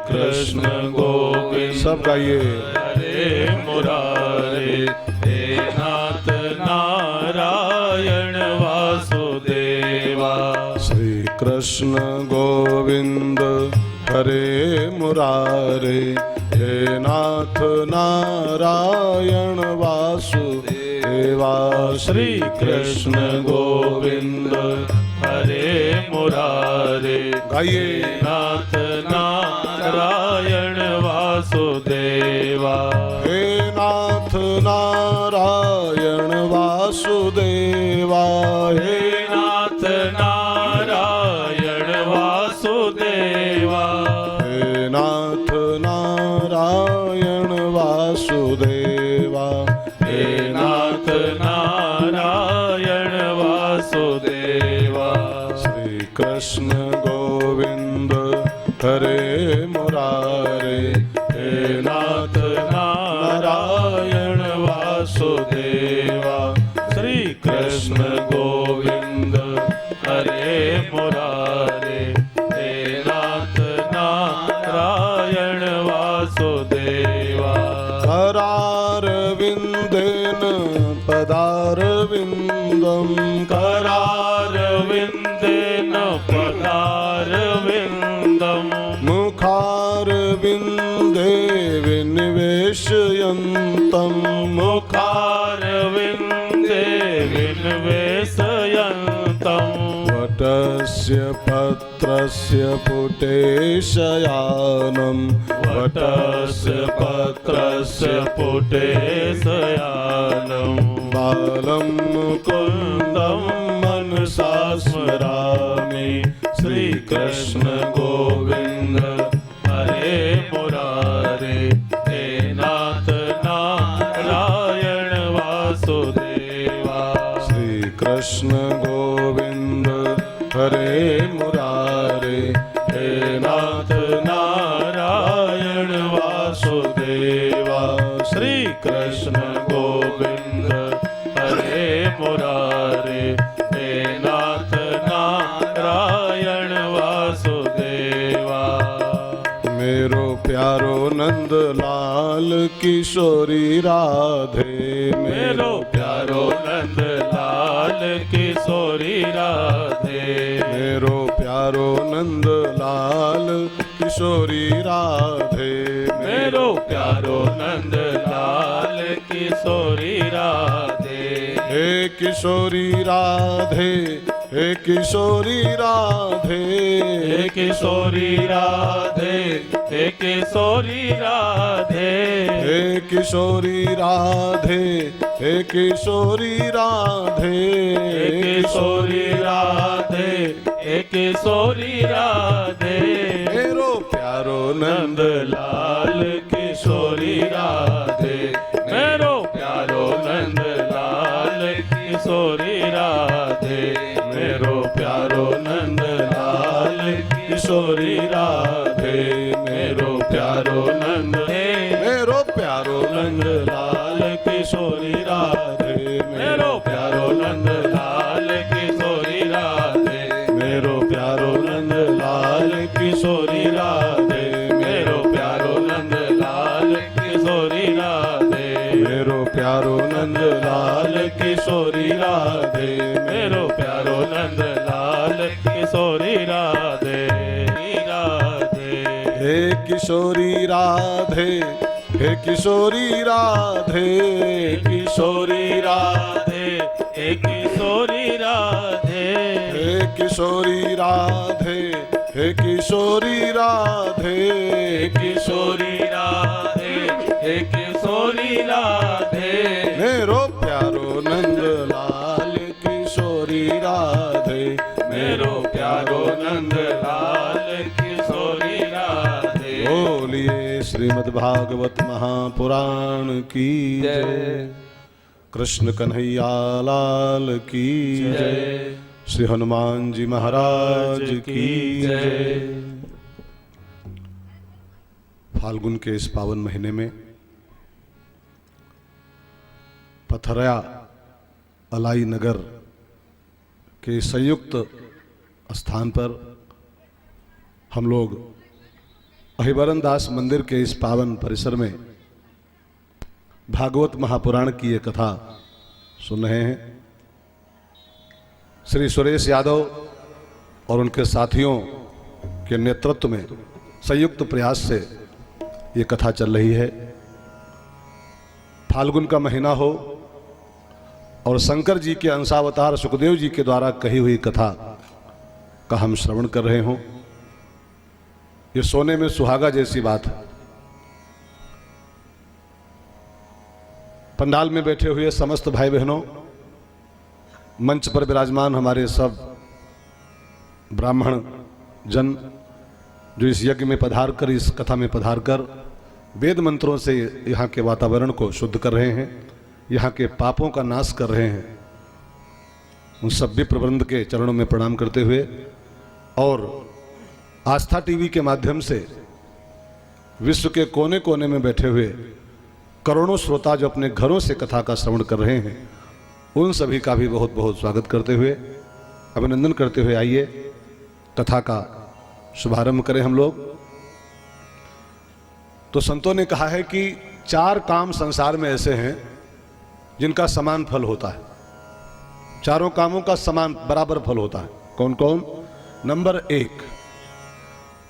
कृष्ण गोविंद। सब गाइए। हरे मुरारे हे नाथ नारायण वासुदेवा। श्री कृष्ण गोविंद हरे मुरारे हे नाथ नारायण वासुदेवा। श्री कृष्ण गोविंद हरे मुरारे गाइए। नाथ नारायण वासुदेवा। हे नाथ नारायण वासुदेवा। हे नाथ नारायण वासुदेवा। हे नाथ नारायण वासुदेवा। हे नाथ नारायण वासुदेवा। श्री कृष्ण गोविंद हरे मुरारे हे नाथ नारायण वासुदेवा। श्री कृष्ण गोविंद हरे मुरारे हे नाथ नारायण वासुदेवा। करारविन्देन पदारविन्दं करारविन्देन पदारविन्दम् मुखारविन्दे विनिवेशयन्तं मुखारविन्दे विन्वेषयन्तम् वटस्य पत्रस्य पुटे शयानं वटस्य पत्रस्य पुटे शयानम् बालं कुन्दं मनसा स्मरामि। श्रीकृष्ण गोविन्द हरे मुरारे हे नाथ नारायण वासुदेवा। श्रीकृष्ण गोविंद हरे मुरारे हे नाथ नारायण वासुदेवा। श्री कृष्ण गोविंद हरे मुरारे हे नाथ नारायण वासुदेवा। मेरो प्यारो नंद लाल किशोरी राधे। मेरो प्यारो नंद लाल किशोरी राधे। मेरो प्यारो नंद लाल किशोरी राधे। मेरो प्यारो नंद लाल किशोरी राधे। हे किशोरी राधे हे किशोरी राधे। हे किशोरी राधे हे किशोरी राधे। हे किशोरी राधे हे किशोरी राधे। हे किशोरी राधे हे किशोरी राधे। मेरो प्यारो नंद लाल किशोरी राधे। मेरो प्यारो नंद लाल किशोरी राधे। मेरो प्यारो नंद लाल किशोरी राधे। मेरो प्यारो नंद मेरो प्यारो नंद लाल किशोरी राधे। मेरो प्यारो नंद लाल किशोरी राधे। मेरो प्यारो नंद लाल किशोरी राधे। मेरो प्यारो नंद लाल किशोरी राधे। मेरो प्यारो नंद लाल किशोरी राधे। मेरो प्यारो नंद लाल किशोरी राधे। राधे हे किशोरी राधे हे किशोरी राधे। किशोरी राधे हे किशोरी राधे। हे किशोरी राधे हे किशोरी राधे। किशोरी राधे हे किशोरी राधे। मेरो प्यारो नंद लाल किशोरी राधे। मेरो प्यारो नंद लाल किशोरी राधे। बोलिए श्रीमद् भागवत महापुराण की जय। कृष्ण कन्हैया लाल की जय। श्री हनुमान जी महाराज की जय। फाल्गुन के इस पावन महीने में पथरिया अलाई नगर के संयुक्त स्थान पर हम लोग अहिबरन दास मंदिर के इस पावन परिसर में भागवत महापुराण की ये कथा सुन रहे हैं। श्री सुरेश यादव और उनके साथियों के नेतृत्व में संयुक्त प्रयास से ये कथा चल रही है। फाल्गुन का महीना हो और शंकर जी के अंशावतार सुखदेव जी के द्वारा कही हुई कथा का हम श्रवण कर रहे हों, ये सोने में सुहागा जैसी बात है। पंडाल में बैठे हुए समस्त भाई बहनों, मंच पर विराजमान हमारे सब ब्राह्मण जन जो इस यज्ञ में पधार कर, इस कथा में पधार कर वेद मंत्रों से यहाँ के वातावरण को शुद्ध कर रहे हैं, यहाँ के पापों का नाश कर रहे हैं, उन सब विप्रवृंद के चरणों में प्रणाम करते हुए और आस्था टीवी के माध्यम से विश्व के कोने कोने में बैठे हुए करोड़ों श्रोता जो अपने घरों से कथा का श्रवण कर रहे हैं, उन सभी का भी बहुत बहुत स्वागत करते हुए, अभिनंदन करते हुए आइए कथा का शुभारंभ करें हम लोग। तो संतों ने कहा है कि 4 काम संसार में ऐसे हैं जिनका समान फल होता है, चारों कामों का समान बराबर फल होता है। कौन कौन? नंबर 1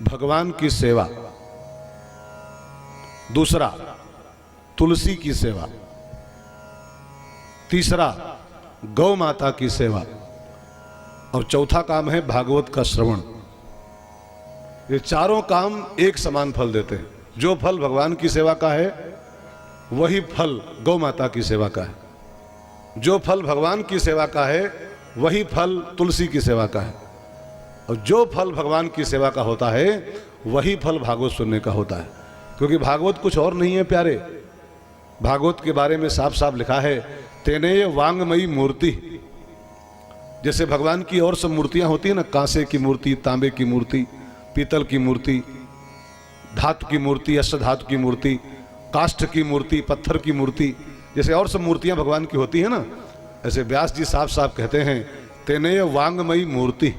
भगवान की सेवा, दूसरा तुलसी की सेवा, तीसरा गौ माता की सेवा और चौथा काम है भागवत का श्रवण। ये चारों काम एक समान फल देते हैं। जो फल भगवान की सेवा का है वही फल गौ माता की सेवा का है, जो फल भगवान की सेवा का है वही फल तुलसी की सेवा का है, और जो फल भगवान की सेवा का होता है वही फल भागवत सुनने का होता है। क्योंकि भागवत कुछ और नहीं है प्यारे। भागवत के बारे में साफ साफ लिखा है, तेने वांगमयी मूर्ति। जैसे भगवान की और सब मूर्तियां होती है ना, कांसे की मूर्ति, तांबे की मूर्ति, पीतल की मूर्ति, धातु की मूर्ति, अष्ट धातु की मूर्ति, काष्ठ की मूर्ति, पत्थर की मूर्ति, जैसे और सब मूर्तियां भगवान की होती है ना, ऐसे व्यास जी साफ साफ कहते हैं तेने वांगमयी मूर्ति।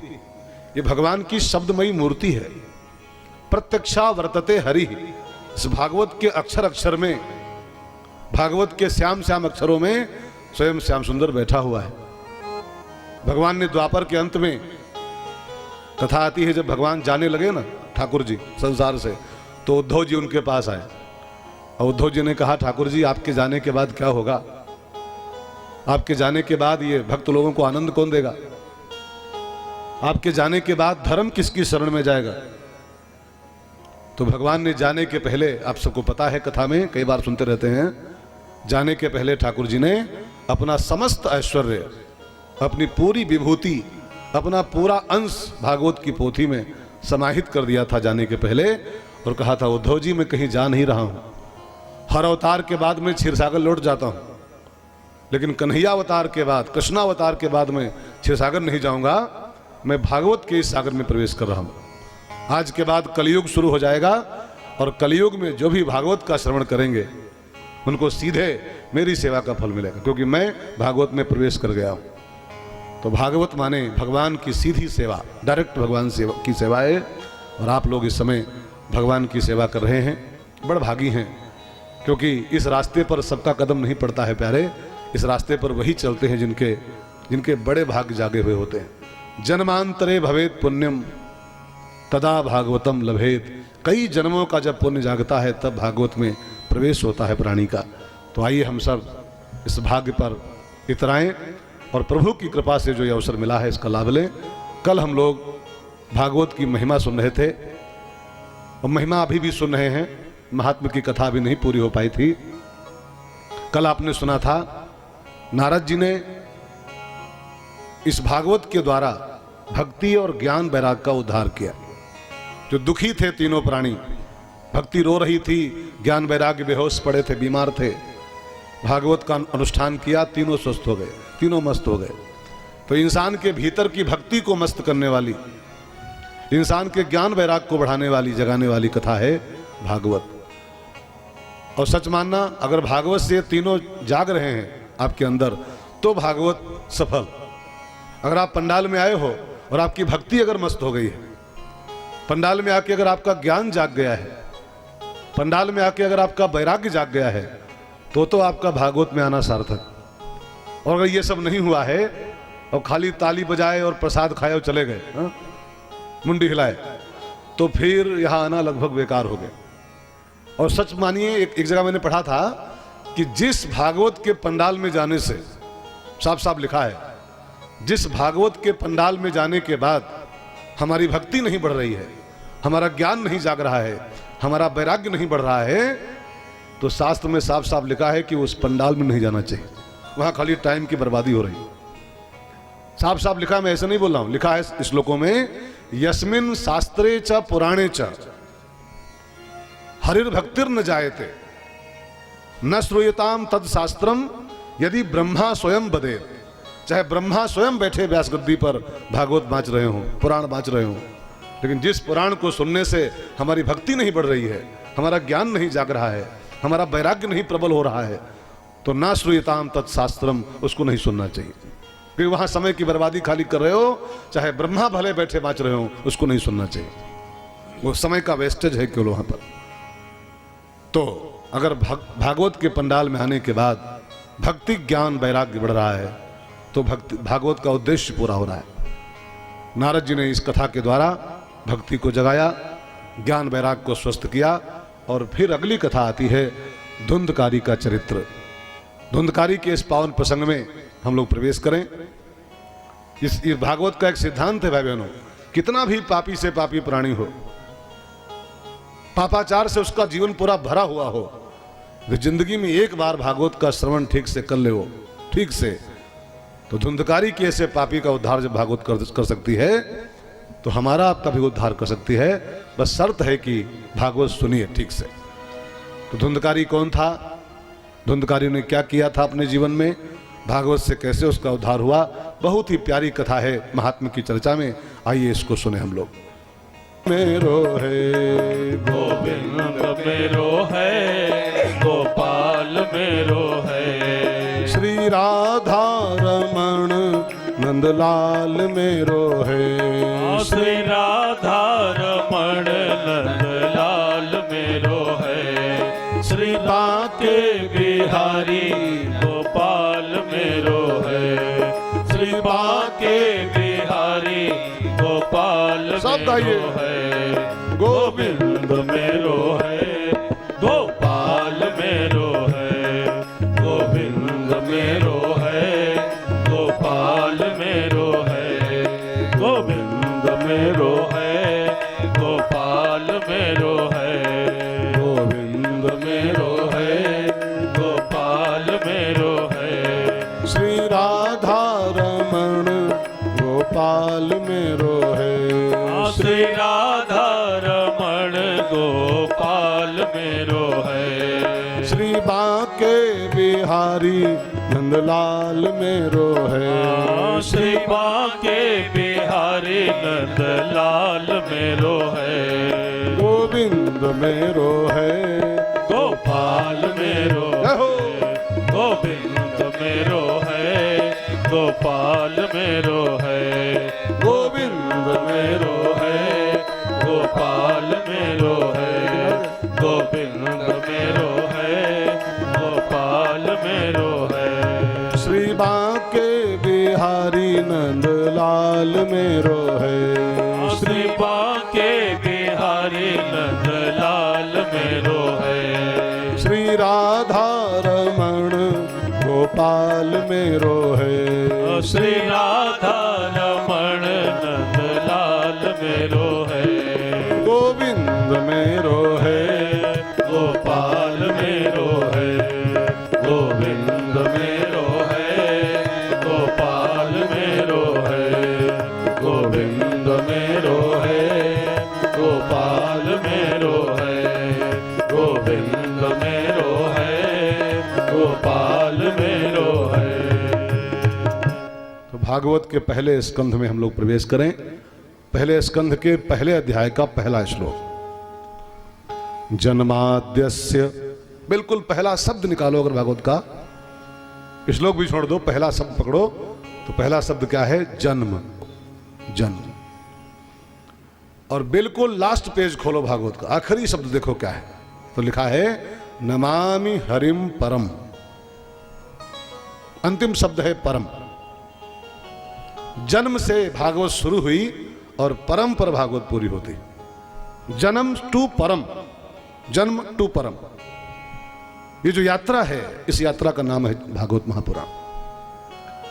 ये भगवान की शब्दमयी मूर्ति है। प्रत्यक्षा वर्तते हरि। इस भागवत के अक्षर अक्षर में, भागवत के श्याम श्याम अक्षरों में स्वयं श्याम सुंदर बैठा हुआ है। भगवान ने द्वापर के अंत में कथा आती है, जब भगवान जाने लगे ना ठाकुर जी संसार से, तो उद्धव जी उनके पास आए और उद्धव जी ने कहा, ठाकुर जी आपके जाने के बाद क्या होगा? आपके जाने के बाद ये भक्त लोगों को आनंद कौन देगा? आपके जाने के बाद धर्म किसकी शरण में जाएगा? तो भगवान ने जाने के पहले, आप सबको पता है कथा में कई बार सुनते रहते हैं, जाने के पहले ठाकुर जी ने अपना समस्त ऐश्वर्य, अपनी पूरी विभूति, अपना पूरा अंश भागवत की पोथी में समाहित कर दिया था जाने के पहले, और कहा था उद्धव जी मैं कहीं जा नहीं रहा हूं, हर अवतार के बाद मैं क्षीरसागर लौट जाता हूं, लेकिन कन्हैया अवतार के बाद, कृष्णावतार के बाद मैं क्षीरसागर नहीं जाऊंगा, मैं भागवत के इस सागर में प्रवेश कर रहा हूं। आज के बाद कलयुग शुरू हो जाएगा और कलयुग में जो भी भागवत का श्रवण करेंगे उनको सीधे मेरी सेवा का फल मिलेगा, क्योंकि मैं भागवत में प्रवेश कर गया हूं। तो भागवत माने भगवान की सीधी सेवा, डायरेक्ट भगवान की सेवा है। और आप लोग इस समय भगवान की सेवा कर रहे हैं, बड़ भागी हैं, क्योंकि इस रास्ते पर सबका कदम नहीं पड़ता है प्यारे। इस रास्ते पर वही चलते हैं जिनके बड़े भाग्य जागे हुए होते हैं। जन्मांतरे भवेत पुण्यम तदा भागवतम लभेत। कई जन्मों का जब पुण्य जागता है तब भागवत में प्रवेश होता है प्राणी का। तो आइए हम सब इस भाग्य पर इतराएं और प्रभु की कृपा से जो ये अवसर मिला है इसका लाभ लें। कल हम लोग भागवत की महिमा सुन रहे थे और महिमा अभी भी सुन रहे हैं, महात्मा की कथा अभी नहीं पूरी हो पाई थी। कल आपने सुना था नारद जी ने इस भागवत के द्वारा भक्ति और ज्ञान वैराग का उद्धार किया। जो दुखी थे तीनों प्राणी, भक्ति रो रही थी, ज्ञान वैराग्य बेहोश पड़े थे, बीमार थे, भागवत का अनुष्ठान किया, तीनों स्वस्थ हो गए, तीनों मस्त हो गए। तो इंसान के भीतर की भक्ति को मस्त करने वाली, इंसान के ज्ञान वैराग को बढ़ाने वाली, जगाने वाली कथा है भागवत। और सच मानना, अगर भागवत से तीनों जाग रहे हैं आपके अंदर तो भागवत सफल। अगर आप पंडाल में आए हो और आपकी भक्ति अगर मस्त हो गई है पंडाल में आके अगर आपका ज्ञान जाग गया है, पंडाल में आके अगर आपका वैराग्य जाग गया है, तो आपका भागवत में आना सार्थक। और अगर ये सब नहीं हुआ है और खाली ताली बजाए और प्रसाद खाए और चले गए, मुंडी हिलाए, तो फिर यहां आना लगभग बेकार हो गया। और सच मानिए, एक जगह मैंने पढ़ा था कि जिस भागवत के पंडाल में जाने से, साफ साफ लिखा है, जिस भागवत के पंडाल में जाने के बाद हमारी भक्ति नहीं बढ़ रही है, हमारा ज्ञान नहीं जाग रहा है, हमारा वैराग्य नहीं बढ़ रहा है, तो शास्त्र में साफ साफ लिखा है कि उस पंडाल में नहीं जाना चाहिए। वहां खाली टाइम की बर्बादी हो रही है। साफ साफ लिखा, मैं ऐसे नहीं बोल रहा हूं, लिखा है श्लोकों में, यस्मिन शास्त्रे च पुराणे च हरिर्भक्तिर न जायते न श्रूयताम तद शास्त्रम यदि ब्रह्मा स्वयं बदे। चाहे ब्रह्मा स्वयं बैठे व्यास गद्दी पर भागवत बांच रहे हों, पुराण बांच रहे हों, लेकिन जिस पुराण को सुनने से हमारी भक्ति नहीं बढ़ रही है, हमारा ज्ञान नहीं जाग रहा है, हमारा वैराग्य नहीं प्रबल हो रहा है, तो ना श्रूयताम तत्शास्त्रम, उसको नहीं सुनना चाहिए। क्योंकि वहां समय की बर्बादी खाली कर रहे हो, चाहे ब्रह्मा भले बैठे बांच रहे हो, उसको नहीं सुनना चाहिए। वो समय का वेस्टेज है केवल वहां पर। तो अगर भागवत के पंडाल में आने के बाद भक्ति ज्ञान वैराग्य बढ़ रहा है, तो भागवत का उद्देश्य पूरा हो रहा है। नारद जी ने इस कथा के द्वारा भक्ति को जगाया, ज्ञान वैराग्य को स्वस्थ किया। और फिर अगली कथा आती है धुंधकारी का चरित्र। धुंधकारी के इस पावन प्रसंग में हम लोग प्रवेश करें। इस भागवत का एक सिद्धांत है भाई बहनों, कितना भी पापी से पापी प्राणी हो, पापाचार से उसका जीवन पूरा भरा हुआ हो, जिंदगी में एक बार भागवत का श्रवण ठीक से कर ले, वो ठीक से, तो धुंधकारी के ऐसे पापी का उद्धार जब भागवत कर सकती है, तो हमारा आपका भी उद्धार कर सकती है। बस शर्त है कि भागवत सुनिए ठीक से। तो धुंधकारी कौन था, धुंधकारी ने क्या किया था अपने जीवन में, भागवत से कैसे उसका उद्धार हुआ, बहुत ही प्यारी कथा है महात्मा की चर्चा में। आइए इसको सुने हम लोग। मेरो है गोविंद मेरो है, गोपाल मेरो है, श्री राधा रमण नंदलाल मेरो है, श्री राधा रमण नंदलाल मेरो है, श्री बाके बिहारी गोपाल मेरो है, श्री बाके बिहारी गोपाल मेरो है, गोविंद मेरो है, गोपाल मेरो है, गोविंद मेरो है, गोपाल मेरो है, गोविंद मेरो है, गोपाल मेरो है, गोविंद मेरो है, गोपाल मेरो है, श्री राधा रमण गोपाल मेरो है, श्री राधा रमण गोपाल मेरो है, श्री बाके बिहारी नंदलाल मेरो है, श्री बाके बिहारी नंदलाल मेरो है, गोविंद मेरो है, गोपाल मेरो है, गोविंद मेरो है, गोपाल मेरो है, गोविंद मेरो है, गोपाल मेरो है, गोविंद मेरो है, गोपाल मेरो है, श्री बाके बिहारी नंदलाल मेरो है, श्री बाके बिहारी नंदलाल मेरो है, श्री राधा रमण गोपाल मेरो है, श्री राधा रमण नंदलाल मेरो है, गोविंद मेरो है, गोपाल मेरो है, गोविंद मेरो है, गोपाल मेरो है, गोविंद मेरो है, गोपाल मेरो है, गोविंद मेरो है, गोपाल मेरो है। तो भागवत के पहले स्कंध में हम लोग प्रवेश करें। पहले स्कंध के पहले अध्याय का पहला श्लोक, जन्माद्यस्य, बिल्कुल पहला शब्द निकालो अगर भागवत का, श्लोक भी छोड़ दो, पहला शब्द पकड़ो। तो पहला शब्द क्या है, जन्म। जन्म और बिल्कुल लास्ट पेज खोलो भागवत का, आखिरी शब्द देखो क्या है, तो लिखा है नमामि हरिम परम। अंतिम शब्द है परम। जन्म से भागवत शुरू हुई और परम पर भागवत पूरी होती। जन्म टू परम, जन्म टू परम, ये जो यात्रा है, इस यात्रा का नाम है भागवत महापुराण।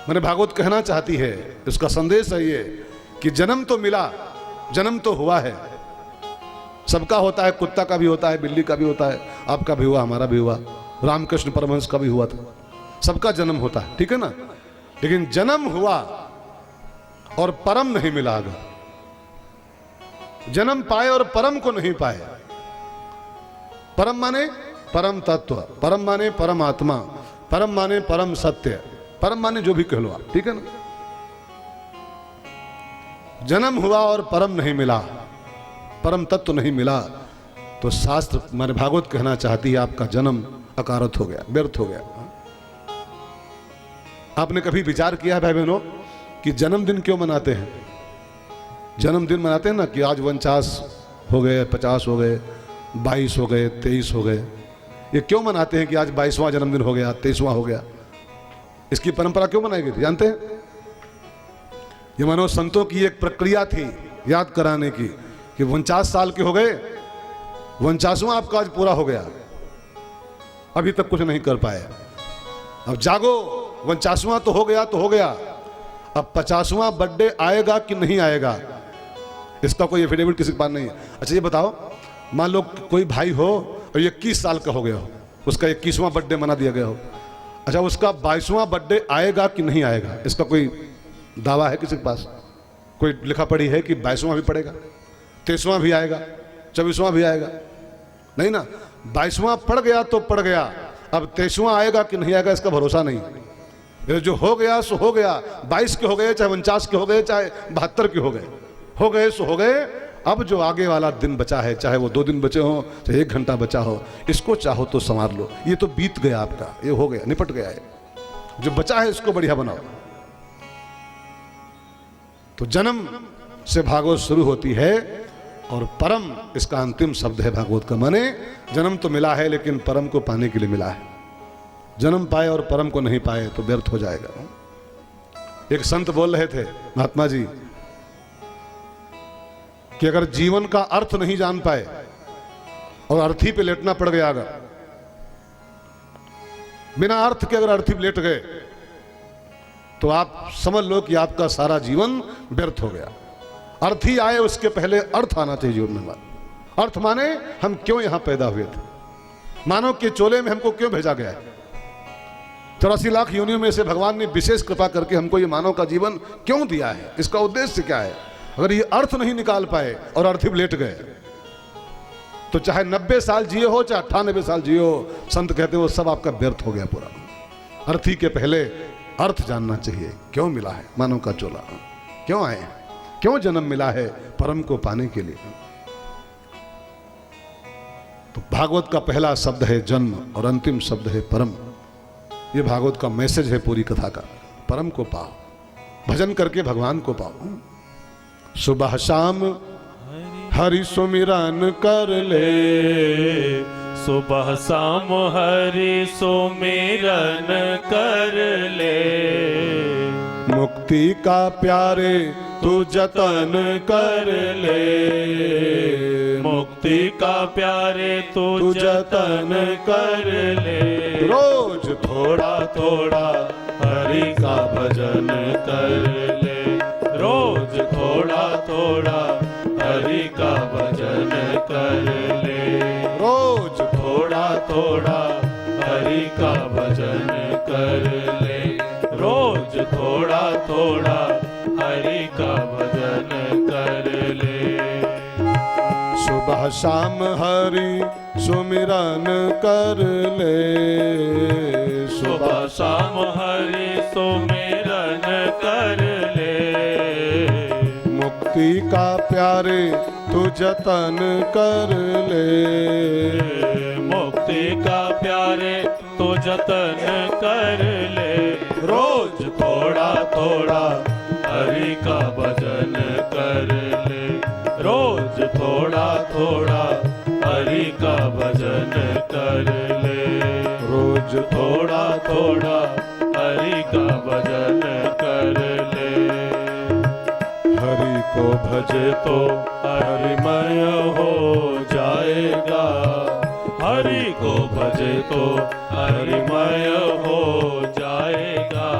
मैंने भागवत कहना चाहती है, इसका संदेश है ये कि जन्म तो मिला, जन्म तो हुआ है, सबका होता है, कुत्ता का भी होता है, बिल्ली का भी होता है, आपका भी हुआ, हमारा भी हुआ, रामकृष्ण परमहंस का भी हुआ था, सबका जन्म होता है, ठीक है ना। लेकिन जन्म हुआ और परम नहीं मिला। अगर जन्म पाए और परम को नहीं पाए, परम माने परम तत्व, परम माने परम आत्मा, परम माने परम सत्य, परम माने जो भी कह लो आप, ठीक है ना। जन्म हुआ और परम नहीं मिला, परम तत्व नहीं मिला, तो शास्त्र माने भागवत कहना चाहती है आपका जन्म अकारत हो गया, व्यर्थ हो गया। आपने कभी विचार किया भाई बहनों कि जन्मदिन क्यों मनाते हैं? जन्मदिन मनाते हैं ना कि आज 49 हो गए, 50 हो गए, 22 हो गए, 23 हो गए। ये क्यों मनाते हैं कि आज 22वां जन्मदिन हो गया, 23वां हो गया? इसकी परंपरा क्यों बनाई गई? जानते हैं? ये मानो संतों की एक प्रक्रिया थी याद कराने की कि 49 साल के हो गए, 49वां आपका आज पूरा हो गया, अभी तक कुछ नहीं कर पाए, अब जागो, 49वां तो हो गया, तो हो गया, अब 50वां बर्थडे आएगा कि नहीं आएगा, इसका कोई एफिडेविट किसी के पास नहीं है। अच्छा ये बताओ, मान लो कोई भाई हो और 21 साल का हो गया हो, उसका 21वां बर्थडे मना दिया गया हो, अच्छा उसका 22वां बर्थडे आएगा कि नहीं आएगा, इसका कोई दावा है किसी के पास? कोई लिखा पढ़ी है कि 22वां भी पड़ेगा, 23वां भी आएगा, 24वां भी आएगा? नहीं ना। 22वां पड़ गया तो पड़ गया, अब 23वां आएगा कि नहीं आएगा इसका भरोसा नहीं। ये जो हो गया सो हो गया, 22 के हो गए, चाहे 49 के हो गए, चाहे 72 के हो गए सो हो गए। अब जो आगे वाला दिन बचा है, चाहे वो 2 दिन बचे हो, चाहे 1 घंटा बचा हो, इसको चाहो तो संवार लो। ये तो बीत गया आपका, ये हो गया, निपट गया है। जो बचा है इसको बढ़िया बनाओ। तो जन्म से भागवत शुरू होती है और परम इसका अंतिम शब्द है भागवत का। माने जन्म तो मिला है लेकिन परम को पाने के लिए मिला है। जन्म पाए और परम को नहीं पाए तो व्यर्थ हो जाएगा। एक संत बोल रहे थे महात्मा जी कि अगर जीवन का अर्थ नहीं जान पाए और अर्थी पे लेटना पड़ गया, अगर बिना अर्थ के अगर अर्थी पे लेट गए तो आप समझ लो कि आपका सारा जीवन व्यर्थ हो गया। अर्थी आए उसके पहले अर्थ आना चाहिए जीवन में। अर्थ माने हम क्यों यहां पैदा हुए थे, मानव के चोले में हमको क्यों भेजा गया है। 84 लाख योनियों में से भगवान ने विशेष कृपा करके हमको ये मानव का जीवन क्यों दिया है, इसका उद्देश्य क्या है। अगर ये अर्थ नहीं निकाल पाए और अर्थी में लेट गए तो चाहे 90 साल जिए हो, चाहे 98 साल जिए हो, संत कहते हो सब आपका व्यर्थ हो गया पूरा। अर्थी के पहले अर्थ जानना चाहिए, क्यों मिला है मानव का चोला, क्यों आए, क्यों जन्म मिला है, परम को पाने के लिए। तो भागवत का पहला शब्द है जन्म और अंतिम शब्द है परम। ये भागवत का मैसेज है पूरी कथा का। परम को पाओ, भजन करके भगवान को पाओ। सुबह शाम हरि सुमिरन कर ले, सुबह शाम हरि सुमिरन कर ले, मुक्ति का प्यारे तू जतन कर ले, मुक्ति का प्यारे तू जतन कर ले। रोज थोड़ा थोड़ा हरि का भजन कर ले, रोज थोड़ा थोड़ा हरि का भजन कर ले, रोज थोड़ा थोड़ा हरि का भजन कर ले, रोज थोड़ा थोड़ा हरि का भजन कर ले। सुबह शाम हरि सुमिरन कर ले, सुबह शाम हरि सुमिरन कर ले, मुक्ति का प्यारे तू जतन कर ले, मुक्ति का प्यारे तू जतन कर ले, रोज थोड़ा थोड़ा हरि का भजन कर ले, रोज भजन कर ले। रोज थोड़ा थोड़ा हरि का भजन कर ले। हरि को भजे तो हरिमय हो जाएगा। हरि को भजे तो हरिमय हो जाएगा।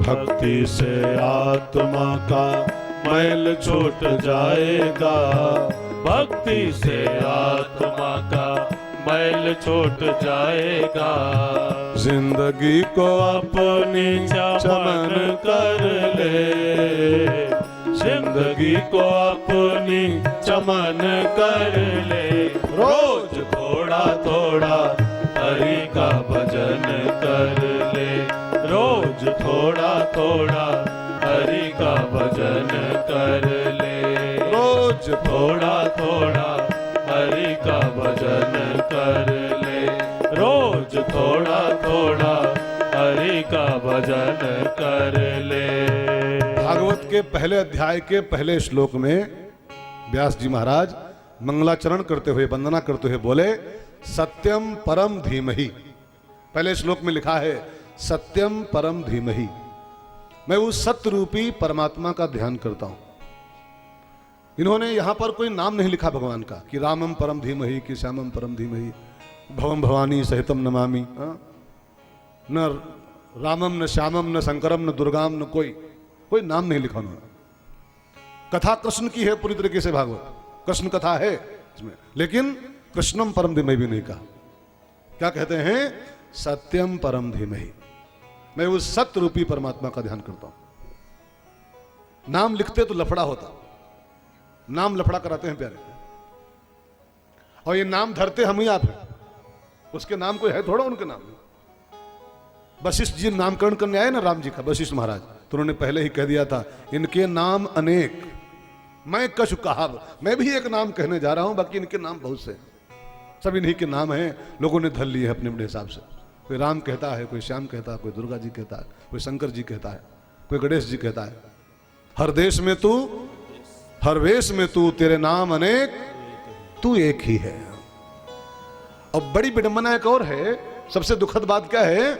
भक्ति से आत्मा का मैल छूट जाएगा। भक्ति से आत्मा का मैल छूट जाएगा। जिंदगी को अपनी चमन कर ले। जिंदगी को अपनी चमन कर ले। रोज थोड़ा थोड़ा हरि का भजन कर ले। रोज थोड़ा थोड़ा हरि का भजन कर ले। रोज थोड़ा थोड़ा हरि का भजन कर ले। रोज थोड़ा थोड़ा हरि का भजन कर ले। भागवत के पहले अध्याय के पहले श्लोक में व्यास जी महाराज मंगलाचरण करते हुए, वंदना करते हुए बोले, सत्यम परम धीमहि। पहले श्लोक में लिखा है सत्यम परम धीमहि। मैं उस सत्य रूपी परमात्मा का ध्यान करता हूं। इन्होंने यहां पर कोई नाम नहीं लिखा भगवान का कि रामम परम धीमहि, कि श्यामम परम धीमहि, भवम भवानी सहितम नमामि। न रामम, न श्यामम, न शंकरम, न दुर्गाम, न कोई नाम नहीं लिखा उन्होंने। कथा कृष्ण की है पूरी तरीके से, भागवत कृष्ण कथा है इसमें, लेकिन कृष्णम परम धीमहि भी नहीं कहा। क्या कहते हैं? सत्यम परम धीमहि। मैं उस सत्य रूपी परमात्मा का ध्यान करता हूं। नाम लिखते तो लफड़ा होता, नाम लफड़ा कराते हैं प्यारे, और ये नाम धरते हम ही आप हैं। उसके नाम कोई है थोड़ा, उनके नाम वशिष्ठ जी नामकरण करने आए ना राम जी का, वशिष्ठ महाराज, तो उन्होंने पहले ही कह दिया था इनके नाम अनेक, मैं कछु कहा, मैं भी एक नाम कहने जा रहा हूं, बाकी इनके नाम बहुत से, सब इन्हीं के नाम हैं, लोगों ने धर लिए अपने अपने हिसाब से। कोई राम कहता है, कोई श्याम कहता है, कोई दुर्गा जी कहता है, कोई शंकर जी कहता है, कोई गणेश जी कहता है। हर देश में तू, हर वेश में तू, तेरे नाम अनेक, तू एक ही है। और बड़ी विडंबना एक और है, सबसे दुखद बात क्या है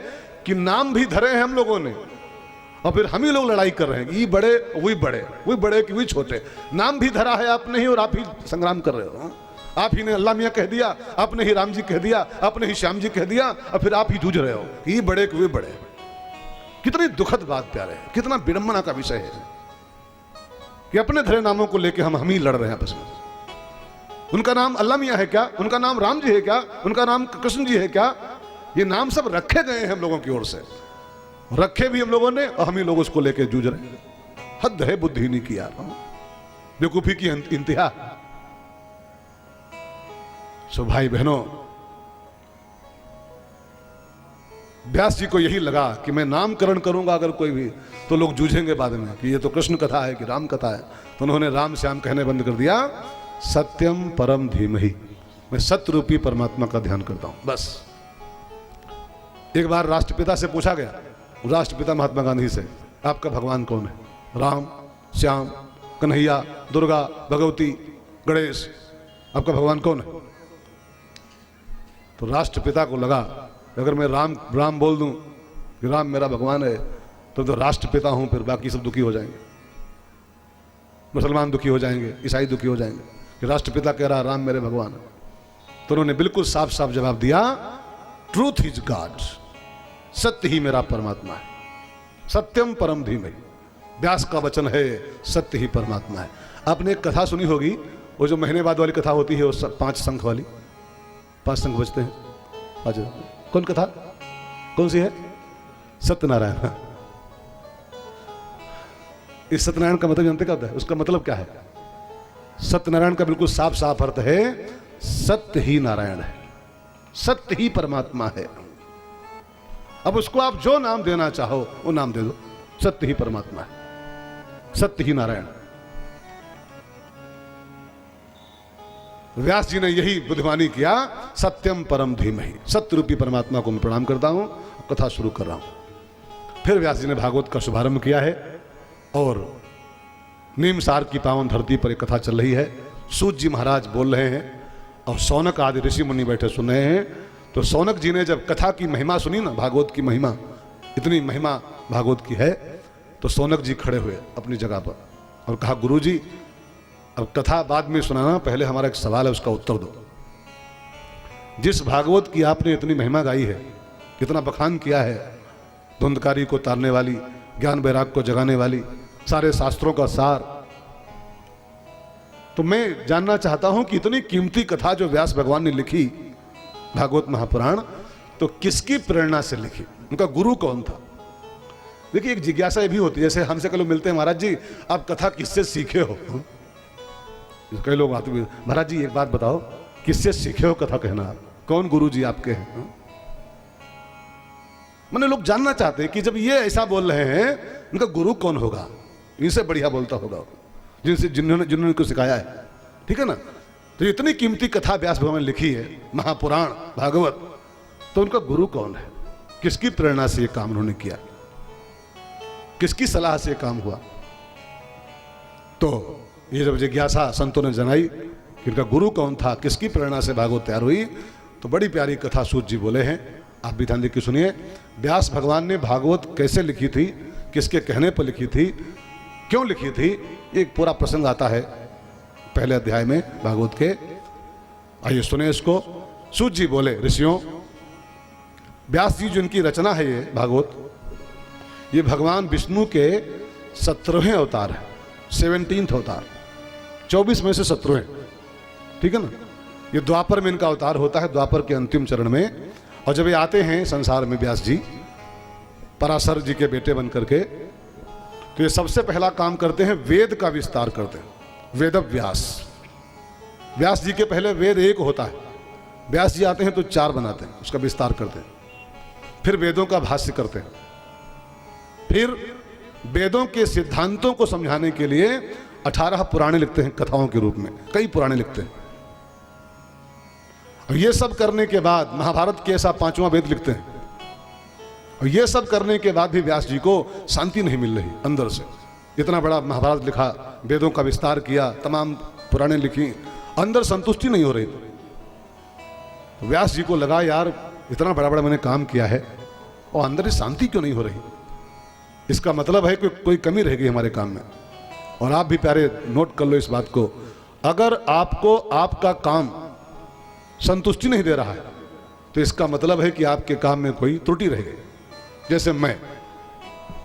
कि नाम भी धरे हैं हम लोगों ने, और फिर हम ही लोग लड़ाई कर रहे हैं, ये बड़े वही बड़े, वही बड़े कि वही छोटे। नाम भी धरा है आपने ही, और आप ही संग्राम कर रहे हो। आप ही ने अल्लाह मियाँ कह दिया, आपने ही राम जी कह दिया, आपने ही श्याम जी कह दिया, और फिर आप ही जूझ रहे हो कि ये बड़े कि वे बड़े। कितनी दुखद बात प्यारे, कितना विडंबना का विषय है कि अपने धरे नामों को लेकर हम ही लड़ रहे हैं आपस में। उनका नाम अल्लाह मियाँ है क्या? उनका नाम राम जी है क्या? उनका नाम कृष्ण जी है क्या? ये नाम सब रखे गए हैं हम लोगों की ओर से, रखे भी हम लोगों ने, और हम ही लोग उसको लेके जूझ रहे हैं। हद है बुद्धिहीनी की यार, बेवकूफी की इंतहा। सो भाई बहनों, व्यास जी को यही लगा कि मैं नामकरण करूंगा अगर कोई भी, तो लोग जूझेंगे बाद में कि ये तो कृष्ण कथा है कि राम कथा है। तो उन्होंने राम श्याम कहने बंद कर दिया, सत्यम परम धीमहि। मैं सत्य रूपी परमात्मा का ध्यान करता हूं, बस। एक बार राष्ट्रपिता से पूछा गया, राष्ट्रपिता महात्मा गांधी से, आपका भगवान कौन है? राम, श्याम, कन्हैया, दुर्गा, भगवती, गणेश, आपका भगवान कौन है? तो राष्ट्रपिता को लगा अगर मैं राम बोल दूं कि राम मेरा भगवान है, तो राष्ट्रपिता हूं, फिर बाकी सब दुखी हो जाएंगे, मुसलमान दुखी हो जाएंगे, ईसाई दुखी हो जाएंगे कि राष्ट्रपिता कह रहा राम मेरे भगवान है। तो उन्होंने बिल्कुल साफ साफ जवाब दिया, ट्रूथ इज गॉड, सत्य ही मेरा परमात्मा है। सत्यम परम धीमहि, व्यास का वचन है, सत्य ही परमात्मा है। आपने एक कथा सुनी होगी, वो जो महीने बाद वाली कथा होती है, वो 5 शंख वाली, 5 शंख बजते हैं। कौन कथा, कौन सी है? सत्यनारायण। इस सत्यनारायण का मतलब जानते क्या होता है? उसका मतलब क्या है? सत्यनारायण का बिल्कुल साफ साफ अर्थ है, सत्य ही नारायण है, सत्य ही परमात्मा है। अब उसको आप जो नाम देना चाहो वो नाम दे दो, सत्य ही परमात्मा है, सत्य ही नारायण। व्यास जी ने यही बुद्धिमानी किया, सत्यम परम धीमहि, सत्य रूपी परमात्मा को मैं प्रणाम करता हूं, कथा शुरू कर रहा हूं। फिर व्यास जी ने भागवत का शुभारंभ किया है, और नीम सार की पावन धरती पर एक कथा चल रही है। सूत जी महाराज बोल रहे हैं, और सौनक आदि ऋषि मुनि बैठे सुन रहे हैं। तो सौनक जी ने जब कथा की महिमा सुनी ना, भागवत की महिमा, इतनी महिमा भागवत की है, तो सौनक जी खड़े हुए अपनी जगह पर और कहा, गुरु जी अब कथा बाद में सुनाना, पहले हमारा एक सवाल है उसका उत्तर दो। जिस भागवत की आपने इतनी महिमा गाई है, इतना बखान किया है, धुंधकारी को तारने वाली, ज्ञान वैराग को जगाने वाली, सारे शास्त्रों का सार, तो मैं जानना चाहता हूं कि इतनी कीमती कथा जो व्यास भगवान ने लिखी, भागवत महापुराण, तो किसकी प्रेरणा से लिखी, उनका गुरु कौन था? देखिए एक जिज्ञासा ये भी होती है, जैसे हमसे कई लोग मिलते हैं, महाराज जी आप कथा किससे सीखे हो? कई लोग आते हैं, महाराज जी एक बात बताओ, किससे सीखे हो कथा कहना, कौन गुरु जी आपके हैं? मैंने लोग जानना चाहते हैं कि जब ये ऐसा बोल रहे हैं, उनका गुरु कौन होगा, इनसे बढ़िया बोलता होगा, जिन्होंने इनको सिखाया है, ठीक है ना? तो इतनी कीमती कथा व्यास भगवान ने लिखी है, महापुराण भागवत, तो उनका गुरु कौन है? किसकी प्रेरणा से ये काम उन्होंने किया, किसकी सलाह से ये काम हुआ? तो ये जब जिज्ञासा संतों ने जनाई कि इनका गुरु कौन था, किसकी प्रेरणा से भागवत तैयार हुई, तो बड़ी प्यारी कथा सूत जी बोले हैं, आप भी ध्यान देकर सुनिए। व्यास भगवान ने भागवत कैसे लिखी थी, किसके कहने पर लिखी थी, क्यों लिखी थी, एक पूरा प्रसंग आता है पहले अध्याय में भागवत के। आइए सुने इसको। सूत जी बोले, ऋषियों, व्यास जी जो इनकी रचना है ये भागवत, ये भगवान विष्णु के 17वें अवतार है, 17th अवतार, 24 में से 17वें, ठीक है ना? ये द्वापर में इनका अवतार होता है, द्वापर के अंतिम चरण में। और जब ये आते हैं संसार में व्यास जी, पराशर जी के बेटे बन करके, तो ये सबसे पहला काम करते हैं, वेद का विस्तार करते हैं, वेद व्यास। व्यास जी के पहले वेद एक होता है, व्यास जी आते हैं तो 4 बनाते हैं, उसका विस्तार करते हैं, फिर वेदों का भाष्य करते हैं, फिर वेदों के सिद्धांतों को समझाने के लिए 18 पुराणे लिखते हैं, कथाओं के रूप में कई पुराणे लिखते हैं। और ये सब करने के बाद महाभारत के ऐसा 5वां वेद लिखते हैं। और ये सब करने के बाद भी व्यास जी को शांति नहीं मिल रही अंदर से। इतना बड़ा महाभारत लिखा, वेदों का विस्तार किया, तमाम पुराणे लिखी, अंदर संतुष्टि नहीं हो रही। तो व्यास जी को लगा, यार इतना बड़ा बड़ा मैंने काम किया है और अंदर शांति क्यों नहीं हो रही, इसका मतलब है कि कोई कमी रह गई हमारे काम में। और आप भी प्यारे नोट कर लो इस बात को, अगर आपको आपका काम संतुष्टि नहीं दे रहा है, तो इसका मतलब है कि आपके काम में कोई त्रुटि रह गई। जैसे मैं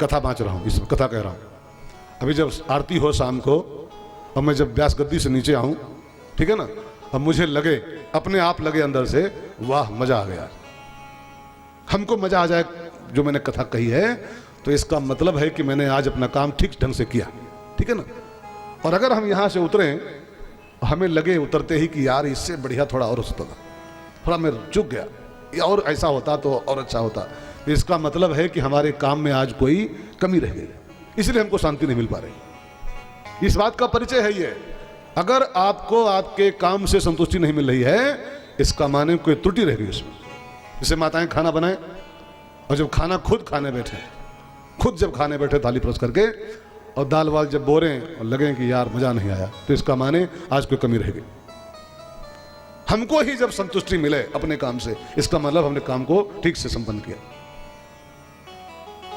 कथा बाँच रहा हूँ, इस कथा कह रहा हूँ, अभी जब आरती हो शाम को और मैं जब व्यास गद्दी से नीचे आऊँ, ठीक है ना, अब मुझे लगे, अपने आप लगे अंदर से, वाह मजा आ गया, हमको मजा आ जाए जो मैंने कथा कही है, तो इसका मतलब है कि मैंने आज अपना काम ठीक ढंग से किया, ठीक है ना। और अगर हम यहाँ से उतरें, हमें लगे उतरते ही कि यार इससे बढ़िया थोड़ा और होता, थोड़ा मैं चूक गया, या और ऐसा होता तो और अच्छा होता, इसका मतलब है कि हमारे काम में आज कोई कमी रह गई, इसलिए हमको शांति नहीं मिल पा रही। इस बात का परिचय है ये। अगर आपको आपके काम से संतुष्टि नहीं मिल रही है, इसका माने कोई त्रुटि रह गई उसमें। जैसे माताएं खाना बनाएं और जब खाना खुद खाने बैठे, खुद जब खाने बैठे थाली परोस करके, और दाल वाल जब बोरें और लगे कि यार मजा नहीं आया, तो इसका माने आज कोई कमी रह गई। हमको ही जब संतुष्टि मिले अपने काम से, इसका मतलब हमने काम को ठीक से संपन्न किया,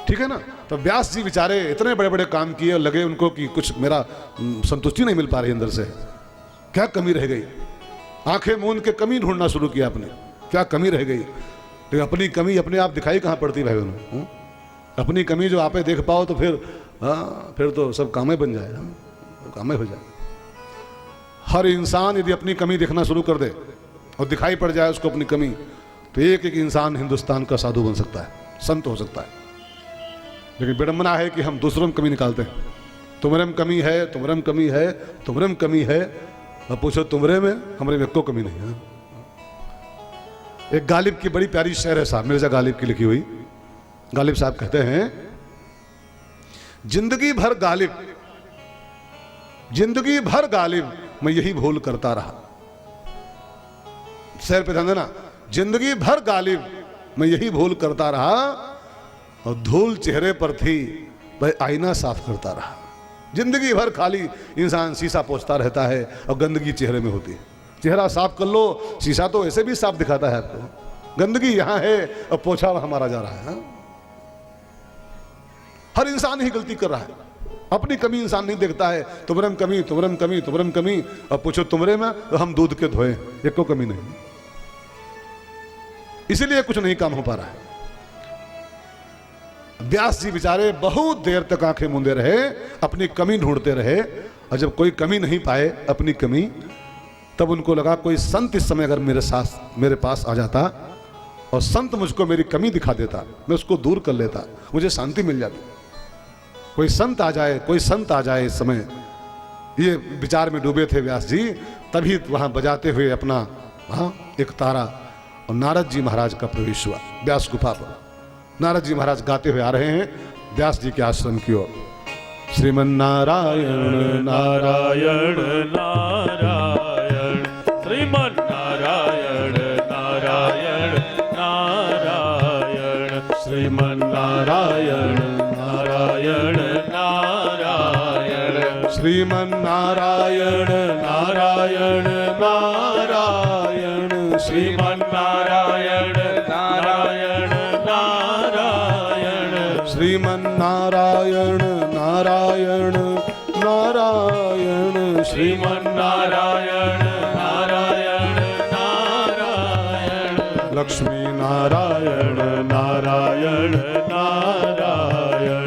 ठीक है ना। तो व्यास जी बेचारे इतने बड़े बड़े काम किए और लगे उनको कि कुछ मेरा संतुष्टि नहीं मिल पा रही अंदर से, क्या कमी रह गई। आंखें मूंद के कमी ढूंढना शुरू किया अपने, क्या कमी रह गई। तो अपनी कमी अपने आप दिखाई कहाँ पड़ती भाई बहनों, अपनी कमी जो आपे देख पाओ तो फिर हाँ, फिर तो सब कामें बन जाए, कामें हो जाए। हर इंसान यदि अपनी कमी देखना शुरू कर दे और दिखाई पड़ जाए उसको अपनी कमी, तो एक एक इंसान हिंदुस्तान का साधु बन सकता है, संत हो सकता है। लेकिन विडंबना है कि हम दूसरों में कमी निकालते हैं, तुम्हारे में कमी है, तुम्हारे में कमी है, तुम्हारे में कमी है, अब पूछो तुम्हारे में, हमारे में कोई कमी नहीं है। एक गालिब की बड़ी प्यारी शेर है साहब, मिर्जा गालिब की लिखी हुई। गालिब साहब कहते हैं, जिंदगी भर गालिब, जिंदगी भर गालिब मैं यही भूल करता रहा। शेर पे ध्यान देना, जिंदगी भर गालिब मैं यही भूल करता रहा, और धूल चेहरे पर थी वह आईना साफ करता रहा। जिंदगी भर खाली इंसान शीशा पोंछता रहता है और गंदगी चेहरे में होती है, चेहरा साफ कर लो, शीशा तो ऐसे भी साफ दिखाता है आपको। गंदगी यहाँ है और पोछा वहां मारा जा रहा है। हाँ? हर इंसान ही गलती कर रहा है, अपनी कमी इंसान नहीं देखता है। तुमरे में कमी, तुमरे में कमी, तुमरे में कमी, और पूछो तुमरे में तो हम दूध के धोए, एक को कमी नहीं, इसीलिए कुछ नहीं काम हो पा रहा है। व्यास जी बेचारे बहुत देर तक आंखें मूंदे रहे, अपनी कमी ढूंढते रहे, और जब कोई कमी नहीं पाए अपनी कमी, तब उनको लगा कोई संत इस समय अगर मेरे पास आ जाता और संत मुझको मेरी कमी दिखा देता, मैं उसको दूर कर लेता, मुझे शांति मिल जाती। कोई संत आ जाए, कोई संत आ जाए इस समय, ये विचार में डूबे थे व्यास जी। तभी वहां बजाते हुए अपना एक तारा, और नारद जी महाराज का प्रवेश हुआ व्यास गुफा पर। नारद जी महाराज गाते हुए आ रहे हैं व्यास जी के आश्रम की ओर। श्रीमन नारायण नारायण नारायण, श्रीमन नारायण नारायण नारायण, श्रीमन नारायण नारायण नारायण, श्रीमन नारायण नारायण नारायण, श्रीमन नारायण नारायण नारायण, श्रीमन नारायण नारायण नारायण, श्रीमन नारायण नारायण नारायण, लक्ष्मी नारायण नारायण नारायण,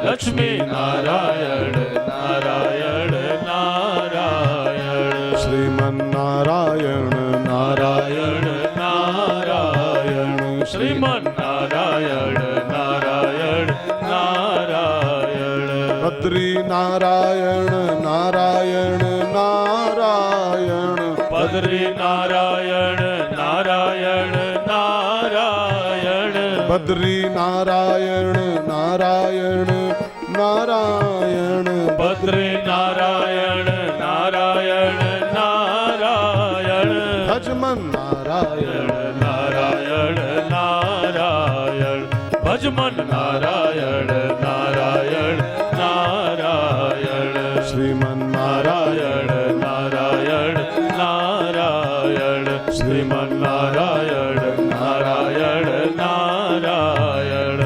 लक्ष्मी नारायण नारायण नारायण, श्रीमन नारायण नारायण नारायण, श्रीमन नारायण नारायण नारायण, बद्री नारायण नारायण नारायण, बद्री नारायण नारायण नारायण, बद्री नारायण नारायण नारायण, बद्री नारायण नारायण नारायण, भजमन नारायण नारायण नारायण, भजमन नारायण नारायण नारायण, श्रीमन नारायण नारायण नारायण, श्रीमन नारायण नारायण नारायण।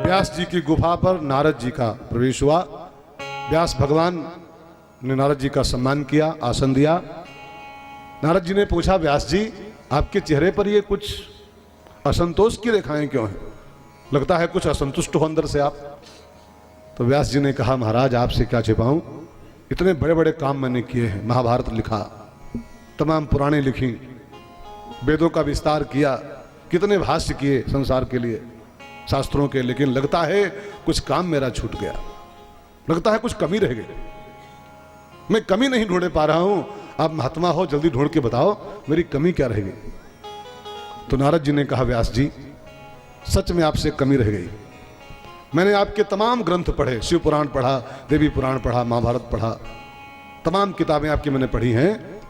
व्यास जी की गुफा पर नारद जी का प्रवेश हुआ। व्यास भगवान ने नारद जी का सम्मान किया, आसन दिया। नारद जी ने पूछा, व्यास जी आपके चेहरे पर ये कुछ असंतोष की रेखाएं क्यों हैं? लगता है कुछ असंतुष्ट हो अंदर से आप। तो व्यास जी ने कहा, महाराज आपसे क्या छिपाऊं, इतने बड़े बड़े काम मैंने किए हैं, महाभारत लिखा, तमाम पुराणे लिखी, वेदों का विस्तार किया, कितने भाष्य किए संसार के लिए, शास्त्रों के, लेकिन लगता है कुछ काम मेरा छूट गया, लगता है कुछ कमी रह गई, मैं कमी नहीं ढूंढ पा रहा हूं। आप महात्मा हो, जल्दी ढूंढ के बताओ मेरी कमी क्या रह गई। तो नारद जी ने कहा, व्यास जी सच में आपसे कमी रह गई। मैंने आपके तमाम ग्रंथ पढ़े, शिव पुराण पढ़ा, देवी पुराण पढ़ा, महाभारत पढ़ा, तमाम किताबें आपकी मैंने पढ़ी हैं।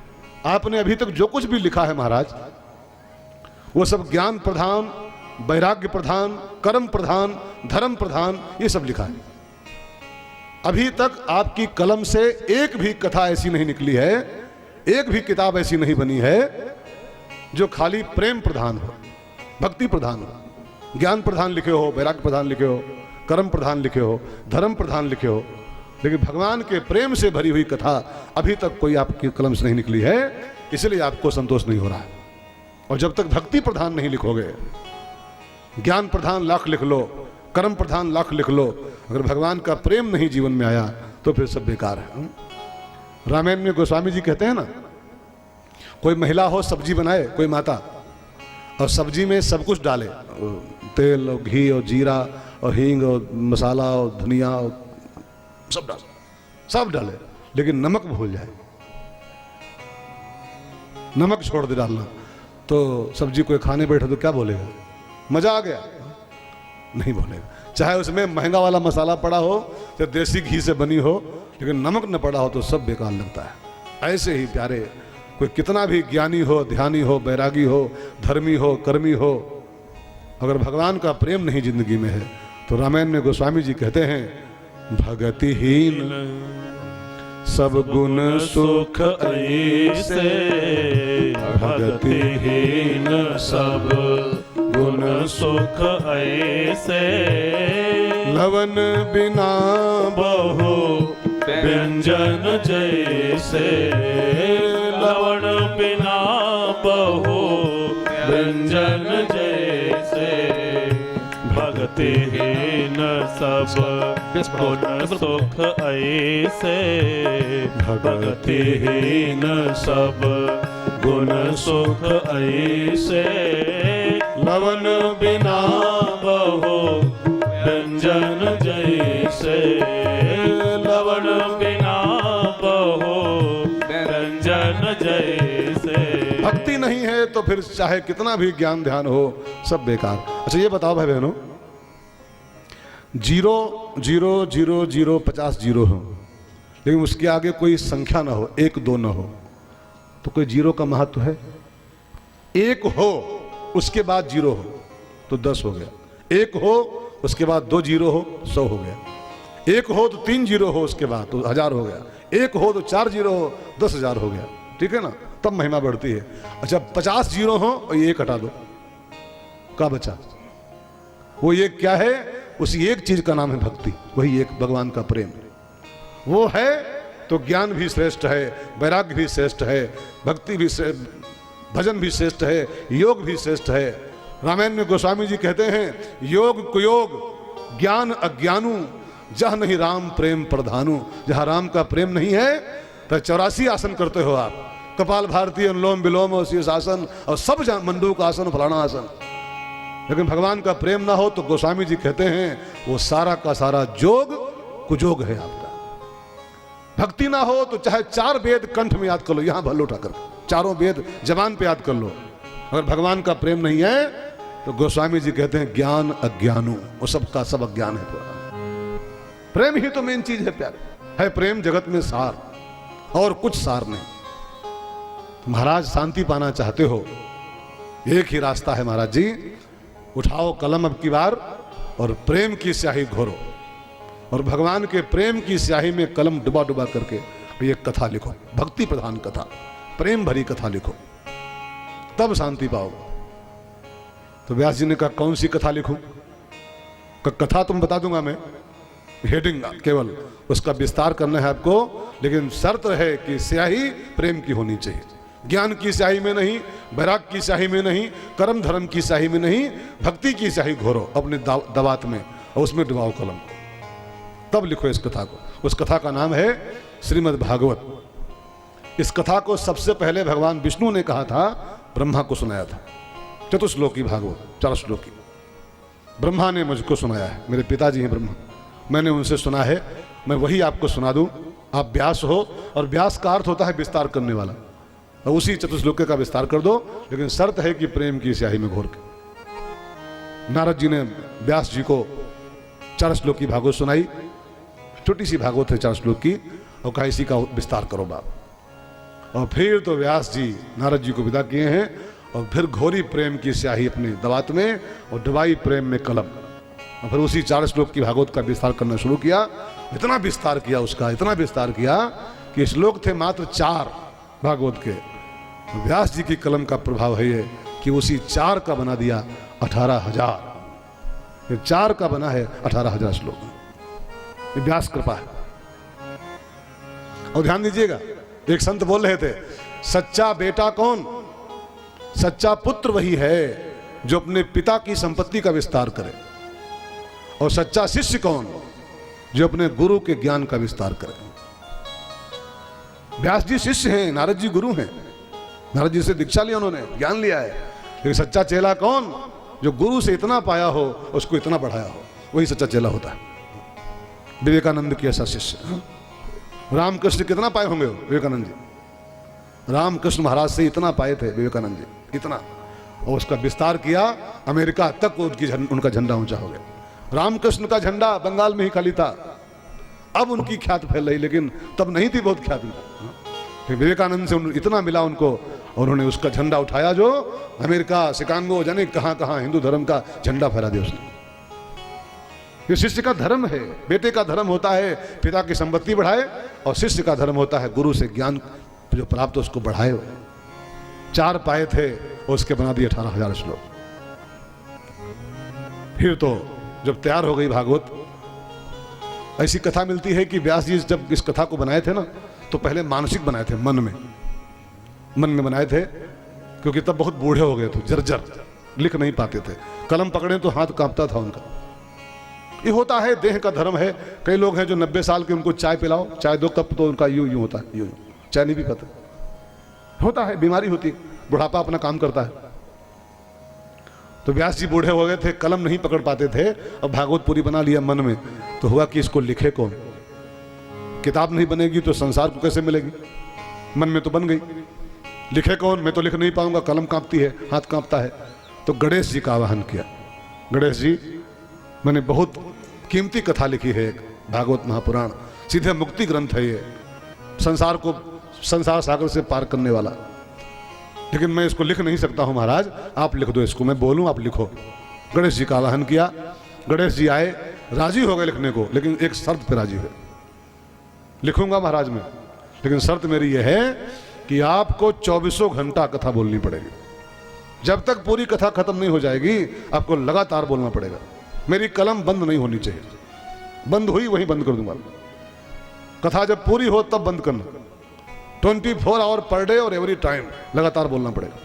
आपने अभी तक जो कुछ भी लिखा है महाराज, वो सब ज्ञान प्रधान, वैराग्य प्रधान, कर्म प्रधान, धर्म प्रधान, ये सब लिखा है। अभी तक आपकी कलम से एक भी कथा ऐसी नहीं निकली है, एक भी किताब ऐसी नहीं बनी है जो खाली प्रेम प्रधान हो, भक्ति प्रधान हो। ज्ञान प्रधान लिखे हो, वैराग्य प्रधान लिखे हो, कर्म प्रधान लिखे हो, धर्म प्रधान लिखे हो, लेकिन भगवान के प्रेम से भरी हुई कथा अभी तक कोई आपकी कलम से नहीं निकली है, इसलिए आपको संतोष नहीं हो रहा है। और जब तक भक्ति प्रधान नहीं लिखोगे, ज्ञान प्रधान लाख लिख लो, कर्म प्रधान लाख लिख लो, अगर भगवान का प्रेम नहीं जीवन में आया तो फिर सब बेकार है। रामायण में गोस्वामी जी कहते हैं ना, कोई महिला हो सब्जी बनाए, कोई माता, और सब्जी में सब कुछ डाले, तेल और घी और जीरा और हींग और मसाला और धनिया और सब डाले, लेकिन नमक भूल जाए, नमक छोड़ दे डालना, तो सब्जी कोई खाने बैठे तो क्या बोलेगा, मजा आ गया? नहीं बोलेगा। चाहे उसमें महंगा वाला मसाला पड़ा हो, चाहे देसी घी से बनी हो, लेकिन नमक न पड़ा हो तो सब बेकार लगता है। ऐसे ही प्यारे, कोई कितना भी ज्ञानी हो, ध्यानी हो, बैरागी हो, धर्मी हो, कर्मी हो, अगर भगवान का प्रेम नहीं जिंदगी में है, तो रामायण में गोस्वामी जी कहते हैं, भगतिहीन सब गुण सुख ऐसे भक्तिहीन सब गुण सुख ऐसे लवन बिना बहु व्यंजन जैसे लवण बिना बहु व्यंजन जैसे भक्तिहीन सब गुण सुख ऐसे भक्तिहीन सब गुण सुख ऐसे लवन बिना बहु व्यंजन जैसे लवण बिना बहु व्यंजन जैसे। भक्ति नहीं है तो फिर चाहे कितना भी ज्ञान ध्यान हो सब बेकार। अच्छा ये बताओ भाई बहनों, 0 0 0 0 50 जीरो हो लेकिन उसके आगे कोई संख्या ना हो, 1 2 ना हो, तो कोई जीरो का महत्व है? 1 हो उसके बाद 0 हो तो 10 हो गया, 1 हो उसके बाद 2 जीरो हो 100 हो गया, 1 हो तो 3 जीरो हो उसके बाद तो 1000 हो गया, 1 हो तो 4 जीरो हो 10,000 हो गया। ठीक है ना, तब महिमा बढ़ती है। अच्छा 50 जीरो हो और ये 1 हटा दो, क्या बचा? वो ये क्या है? उसी एक चीज का नाम है भक्ति, वही एक भगवान का प्रेम। वो है तो ज्ञान भी श्रेष्ठ है, वैराग्य भी श्रेष्ठ है, भक्ति भी भजन भी श्रेष्ठ है, योग भी श्रेष्ठ है। रामायण में गोस्वामी जी कहते हैं योग कुयोग ज्ञान अज्ञानू जह नहीं राम प्रेम प्रधानु। जहां राम का प्रेम नहीं है तो 84 आसन करते हो आप, कपाल भारती, अनुलोम विलोम और शीर्ष आसन और सब मंडूक आसन फलाना आसन, लेकिन भगवान का प्रेम ना हो तो गोस्वामी जी कहते हैं वो सारा का सारा जोग कुजोग है आपका। भक्ति ना हो तो चाहे 4 वेद कंठ में याद कर लो, यहां भल उठाकर 4 वेद जबान पे याद कर लो, अगर भगवान का प्रेम नहीं है तो गोस्वामी जी कहते हैं ज्ञान अज्ञानू, वो सबका सब अज्ञान है पूरा। प्रेम ही तो मेन चीज है प्यारे, है प्रेम जगत में सार और कुछ सार नहीं। महाराज शांति पाना चाहते हो, एक ही रास्ता है महाराज जी, उठाओ कलम अब की बार और प्रेम की स्याही घोरो और भगवान के प्रेम की स्याही में कलम डुबा डुबा करके ये कथा लिखो, भक्ति प्रधान कथा, प्रेम भरी कथा लिखो, तब शांति पाओ। तो व्यास जी ने कहा कौन सी कथा लिखूं? कथा तुम बता दूंगा मैं, हेडिंग केवल उसका विस्तार करना है आपको, लेकिन शर्त है कि स्याही प्रेम की होनी चाहिए, ज्ञान की स्याही में नहीं, वैराग की स्याही में नहीं, कर्म धर्म की स्याही में नहीं, भक्ति की स्याही घोरो अपने दवात में और उसमें डुबाओ कलम, तब लिखो इस कथा को। उस कथा का नाम है श्रीमद् भागवत। इस कथा को सबसे पहले भगवान विष्णु ने कहा था, ब्रह्मा को सुनाया था, चतुश्लोकी भागवत 4 श्लोकी ब्रह्मा ने मुझको सुनाया है, मेरे पिताजी हैं ब्रह्मा, मैंने उनसे सुना है, मैं वही आपको सुना दूं, आप व्यास हो, और व्यास का अर्थ होता है विस्तार करने वाला, और उसी चतुश्लोकी का विस्तार कर दो, लेकिन शर्त है कि प्रेम की स्याही में घोर के। नारद जी ने व्यास जी को 4 श्लोकी भागवत सुनाई, छोटी सी भागवत है 4 श्लोक की, और कहा इसी का विस्तार करो बाप। और फिर तो व्यास जी नारद जी को विदा किए हैं, और फिर घोरी प्रेम की स्याही अपने दवात में और डुबाई प्रेम में कलम, और फिर उसी 4 श्लोक की भागवत का विस्तार करना शुरू किया। इतना विस्तार किया उसका, इतना विस्तार किया कि श्लोक थे मात्र 4 भागवत के। व्यास जी की कलम का प्रभाव है ये कि उसी 4 का बना दिया 18,000। ये 4 का बना है 18,000 श्लोक, ये व्यास कृपा है। और ध्यान दीजिएगा, एक संत बोल रहे थे, सच्चा बेटा कौन? सच्चा पुत्र वही है जो अपने पिता की संपत्ति का विस्तार करे, और सच्चा शिष्य कौन? जो अपने गुरु के ज्ञान का विस्तार करे। व्यास जी शिष्य हैं, नारद जी गुरु हैं, नारद जी से दीक्षा लिया, उन्होंने ज्ञान लिया है, लेकिन सच्चा चेला कौन? जो गुरु से इतना पाया हो, उसको इतना बढ़ाया हो, वही सच्चा चेला होता है। विवेकानंद की ऐसा शिष्य। रामकृष्ण कितना पाए होंगे विवेकानंद जी? रामकृष्ण महाराज से इतना पाए थे विवेकानंद जी, इतना, और उसका विस्तार किया, अमेरिका तक उनका झंडा ऊंचा हो गया। रामकृष्ण का झंडा बंगाल में ही खाली था, अब उनकी ख्याति फैल रही, लेकिन तब नहीं थी बहुत ख्याति। फिर विवेकानंद से इतना मिला उनको, और उन्होंने उसका झंडा उठाया जो अमेरिका, शिकागो, जाने कहां कहां हिंदू धर्म का झंडा फहरा दिया उसने। ये शिष्य का धर्म है। बेटे का धर्म होता है पिता की संपत्ति बढ़ाए, और शिष्य का धर्म होता है गुरु से ज्ञान जो प्राप्त उसको बढ़ाए। 4 पाए थे, उसके बना दिए 18,000 श्लोक। फिर तो जब तैयार हो गई भागवत, ऐसी कथा मिलती है कि व्यास जी जब इस कथा को बनाए थे ना, तो पहले मानसिक बनाए थे, मन में बनाए थे, क्योंकि तब बहुत बूढ़े हो गए थे, जर्जर, लिख नहीं पाते थे। कलम पकड़े तो हाथ कांपता था उनका। ये होता है, देह का धर्म है। कई लोग हैं जो 90 साल के, उनको चाय पिलाओ, चाय 2 कप, तो उनका यूं होता है, यूं चाय नहीं भी पता होता है, बीमारी होती है, बुढ़ापा अपना काम करता है। तो व्यास जी बूढ़े हो गए थे, कलम नहीं पकड़ पाते थे, अब भागवत पूरी बना लिया मन में। तो हुआ कि इसको लिखे कौन? किताब नहीं बनेगी तो संसार को कैसे मिलेगी? मन में तो बन गई, लिखे कौन? मैं तो लिख नहीं पाऊंगा, कलम कांपती है, हाथ कांपता है। तो गणेश जी का आवाहन किया। गणेश जी, मैंने बहुत कीमती कथा लिखी है, एक भागवत महापुराण, सीधे मुक्ति ग्रंथ है ये, संसार को, संसार सागर से पार करने वाला, लेकिन मैं इसको लिख नहीं सकता हूं महाराज, आप लिख दो इसको, मैं बोलूं आप लिखो। गणेश जी का आवाहन किया। गणेश जी आए, राजी हो गए लिखने को, लेकिन एक शर्त पे राजी हुए। लिखूंगा महाराज मैं, लेकिन शर्त मेरी यह है कि आपको 24 घंटा कथा बोलनी पड़ेगी। जब तक पूरी कथा खत्म नहीं हो जाएगी, आपको लगातार बोलना पड़ेगा। मेरी कलम बंद नहीं होनी चाहिए, बंद हुई वहीं बंद कर दूंगा। कथा जब पूरी हो तब बंद करना। 24 आवर पर डे और एवरी टाइम लगातार बोलना पड़ेगा।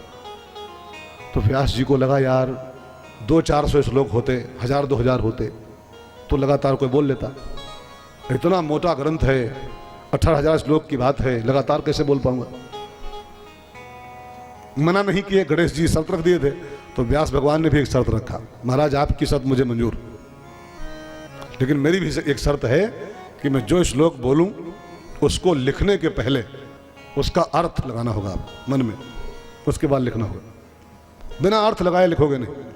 तो व्यास जी को लगा यार 200-400 श्लोक होते, 1000-2000 होते तो लगातार कोई बोल लेता। इतना मोटा ग्रंथ है, 18,000 श्लोक की बात है, लगातार कैसे बोल पाऊंगा? मना नहीं किए, गणेश जी शर्त रख दिए थे। तो व्यास भगवान ने भी एक शर्त रखा, महाराज आपकी शर्त मुझे मंजूर, लेकिन मेरी भी एक शर्त है कि मैं जो श्लोक बोलूं उसको लिखने के पहले उसका अर्थ लगाना होगा आप मन में, उसके बाद लिखना होगा। बिना अर्थ लगाए लिखोगे नहीं।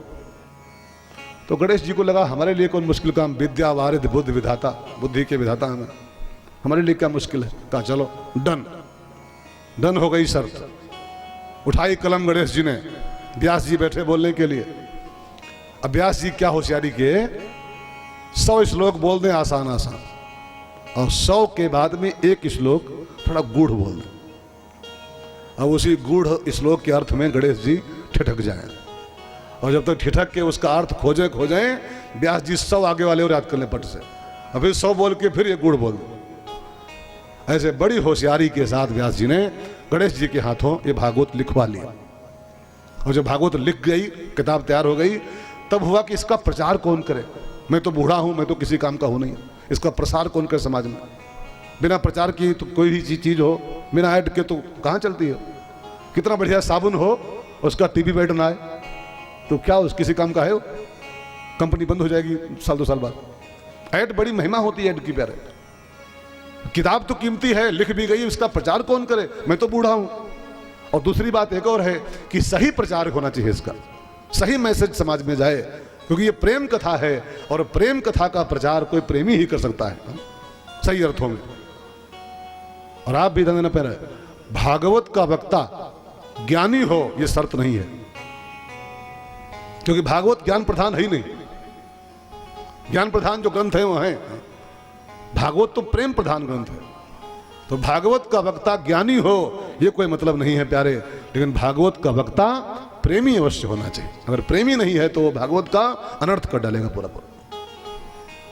तो गणेश जी को लगा हमारे लिए कौन मुश्किल काम, विद्या वारिद बुद्धि विधाता, बुद्धि के विधाता हमें, हमारे लिए क्या मुश्किल है। कहा चलो डन हो गई शर्त। उठाई कलम गणेश जी ने, व्यास जी बैठे बोलने के लिए। अब व्यास जी क्या होशियारी किए, 100 श्लोक बोल दें आसान, और 100 के बाद में एक श्लोक थोड़ा गूढ़ बोल दें। अब उसी गूढ़ श्लोक के अर्थ में गणेश जी ठिठक जाएं, और जब तक ठिठक के उसका अर्थ खोजें, व्यास जी 100 आगे वाले और याद कर लें पट से, और फिर 100 बोल के फिर ये गूढ़ बोल दें। ऐसे बड़ी होशियारी के साथ व्यास जी ने गणेश जी के हाथों ये भागवत लिखवा लिया। और जब भागवत लिख गई, किताब तैयार हो गई, तब हुआ कि इसका प्रचार कौन करे। मैं तो बूढ़ा हूं, मैं तो किसी काम का हूं नहीं, इसका प्रसार कौन करे समाज में। बिना प्रचार की तो कोई भी चीज हो, बिना ऐड के तो कहां चलती है। कितना बढ़िया साबुन हो, उसका टीवी पे ऐड ना आए तो क्या उस किसी काम का है? कंपनी बंद हो जाएगी 1-2 साल बाद। ऐड बड़ी महिमा होती है, ऐड की प्यारे। किताब तो कीमती है, लिख भी गई, उसका प्रचार कौन करे, मैं तो बूढ़ा हूं। और दूसरी बात एक और है कि सही प्रचार होना चाहिए, इसका सही मैसेज समाज में जाए, क्योंकि ये प्रेम कथा है, और प्रेम कथा का प्रचार कोई प्रेमी ही कर सकता है सही अर्थों में। और आप भी ध्यान देना पड़, भागवत का वक्ता ज्ञानी हो ये शर्त नहीं है, क्योंकि भागवत ज्ञान प्रधान है ही नहीं। ज्ञान प्रधान जो ग्रंथ है वो है, भागवत तो प्रेम प्रधान ग्रंथ है। तो भागवत का वक्ता ज्ञानी हो ये कोई मतलब नहीं है प्यारे, लेकिन भागवत का वक्ता प्रेमी अवश्य होना चाहिए। अगर प्रेमी नहीं है तो वो भागवत का अनर्थ कर डालेगा पूरा।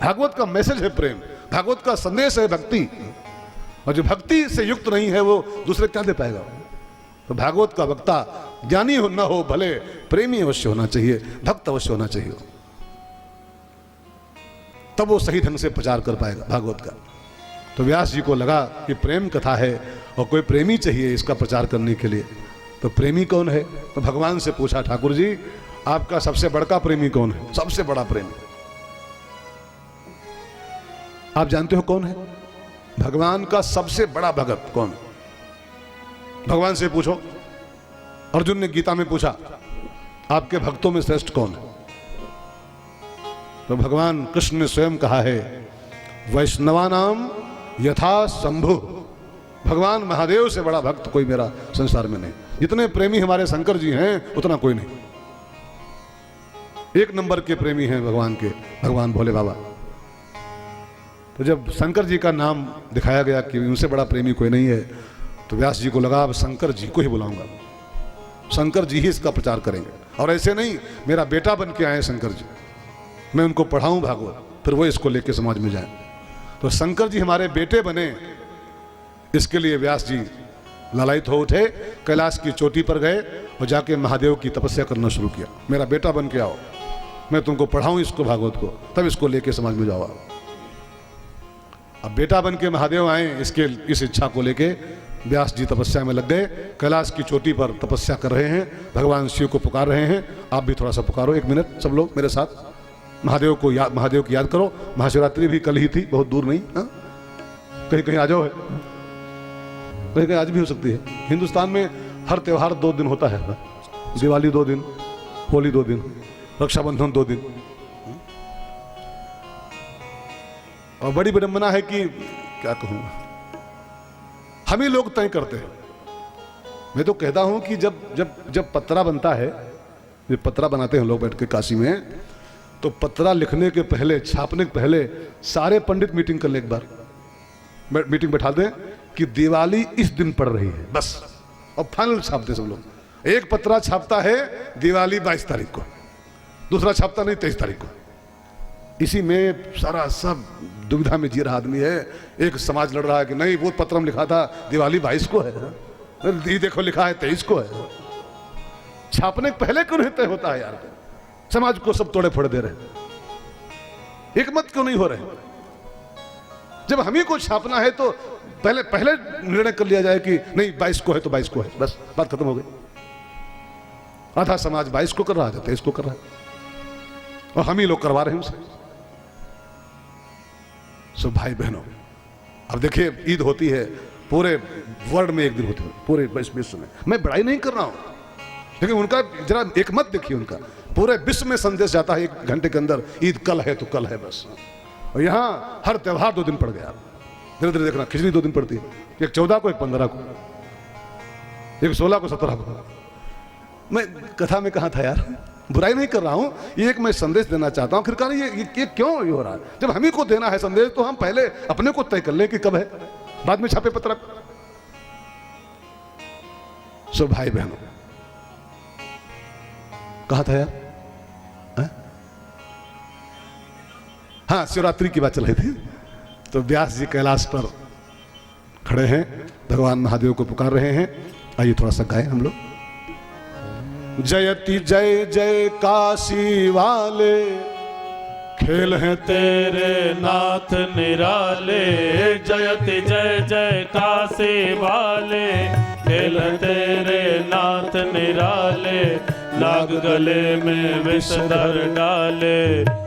भागवत का मैसेज है प्रेम, भागवत का संदेश है भक्ति, और जो भक्ति से युक्त नहीं है वो दूसरे क्या दे पाएगा। तो भागवत का वक्ता ज्ञानी हो ना हो, भले प्रेमी अवश्य होना चाहिए, भक्त अवश्य होना चाहिए, तब वो सही ढंग से प्रचार कर पाएगा भागवत का। तो व्यास जी को लगा कि प्रेम कथा है और कोई प्रेमी चाहिए इसका प्रचार करने के लिए। तो प्रेमी कौन है? तो भगवान से पूछा, ठाकुर जी आपका सबसे बड़का प्रेमी कौन है? सबसे बड़ा प्रेमी आप जानते हो कौन है? भगवान का सबसे बड़ा भगत कौन है? भगवान से पूछो। अर्जुन ने गीता में पूछा, आपके भक्तों में श्रेष्ठ कौन है? तो भगवान कृष्ण ने स्वयं कहा है, वैष्णवानाम यथा शंभु। भगवान महादेव से बड़ा भक्त कोई मेरा संसार में नहीं। जितने प्रेमी हमारे शंकर जी हैं उतना कोई नहीं। एक नंबर के प्रेमी हैं भगवान के, भगवान भोले बाबा। तो जब शंकर जी का नाम दिखाया गया कि उनसे बड़ा प्रेमी कोई नहीं है, तो व्यास जी को लगा अब शंकर जी को ही बुलाऊंगा, शंकर जी ही इसका प्रचार करेंगे। और ऐसे नहीं, मेरा बेटा बन के आए शंकर जी, मैं उनको पढ़ाऊं भागवत, फिर वो इसको लेके समाज में जाए। तो शंकर जी हमारे बेटे बने, इसके लिए व्यास जी लालायित हो उठे, कैलाश की चोटी पर गए और जाके महादेव की तपस्या करना शुरू किया। मेरा बेटा बन के आओ, मैं तुमको पढ़ाऊं इसको भागवत को, तब इसको लेके समाज में जाओ आप। अब बेटा बन के महादेव आए, इसके इस इच्छा को लेके व्यास जी तपस्या में लग गए, कैलाश की चोटी पर तपस्या कर रहे हैं, भगवान शिव को पुकार रहे हैं। आप भी थोड़ा सा पुकारो, 1 मिनट सब लोग मेरे साथ, महादेव को याद, महादेव की याद करो। महाशिवरात्रि भी कल ही थी, बहुत दूर नहीं, हाँ? कहीं कहीं आ जाओ, कहीं कहीं आज भी हो सकती है। हिंदुस्तान में हर त्योहार 2 दिन होता है, दिवाली 2 दिन, होली 2 दिन, रक्षाबंधन 2 दिन। और बड़ी विडंबना है कि क्या कहूँ, हम ही लोग तय करते हैं। मैं तो कहता हूं कि जब पत्रा बनता है, जब पत्रा बनाते हैं लोग बैठ के काशी में, तो पत्रा लिखने के पहले, छापने के पहले सारे पंडित मीटिंग कर ले, एक बार मीटिंग बैठा दें कि दिवाली इस दिन पड़ रही है, बस, और फाइनल छापते सब लोग। एक पत्रा छापता है दिवाली 22 तारीख को, दूसरा छापता नहीं 23 तारीख को। इसी में सारा सब दुविधा में जी रहा आदमी है। एक समाज लड़ रहा है कि नहीं, वो पत्र में लिखा था दिवाली 22 को है, ये देखो लिखा है 23 को है। छापने के पहले क्यों नहीं तय होता है यार? समाज को सब तोड़े फोड़ दे रहे हैं, एक मत क्यों नहीं हो रहे? जब हम ही को छापना है तो पहले निर्णय कर लिया जाए कि नहीं 22 को है तो 22 को है, बस बात खत्म हो गई। आधा समाज 22 को कर रहा है, 23 को कर रहा है, और हम ही लोग करवा रहे हैं उसे। सब भाई बहनों, अब देखिए ईद होती है, पूरे वर्ल्ड में एक दिन होती है, पूरे विश्व में। मैं बड़ाई नहीं कर रहा हूं, लेकिन उनका जरा एक मत देखिए, उनका पूरे विश्व में संदेश जाता है 1 घंटे के अंदर, ईद कल है तो कल है बस। और यहां हर त्योहार 2 दिन पड़ गया। धीरे धीरे देखना, खिचड़ी 2 दिन पड़ती है, एक 14 को, एक 15 को, एक 16 को, 17 को। मैं कथा में कहा था यार, बुराई नहीं कर रहा हूं, ये एक मैं संदेश देना चाहता हूं। आखिरकार ये क्यों हो रहा है? जब हम ही को देना है संदेश, तो हम पहले अपने को तय कर लें कि कब है, बाद में छापे पत्र। सो भाई बहनों, कहा था यार, हाँ, शिवरात्रि की बात चल रही थी। तो व्यास जी कैलाश पर खड़े हैं, भगवान महादेव को पुकार रहे हैं। आइए थोड़ा सा गाएं हम लोग। जयति जय जय काशी वाले, खेल हैं तेरे नाथ निराले। जयति जय जय काशी वाले, खेल हैं तेरे नाथ निराले। नाग गले में विषधर डाले।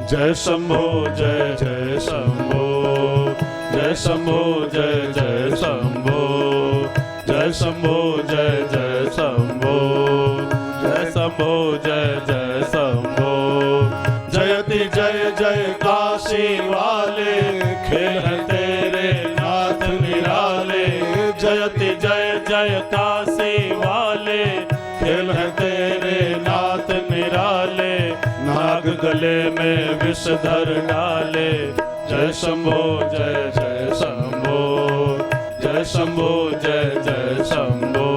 जय शंभो जय जय शंभो, जय शंभो जय जय शंभो, जय शंभो जय जय शंभो, जय शंभो जय जय शंभो। जयति जय जय काशी वाले, खेल हैं तेरे नाथ निराले। जयति जय जय काशी वाले, खेल हैं तेरे नाथ निराले। नाग गले में विषधर डाले। जय शंभो जय जय शंभो, जय शंभो जय जय शंभो,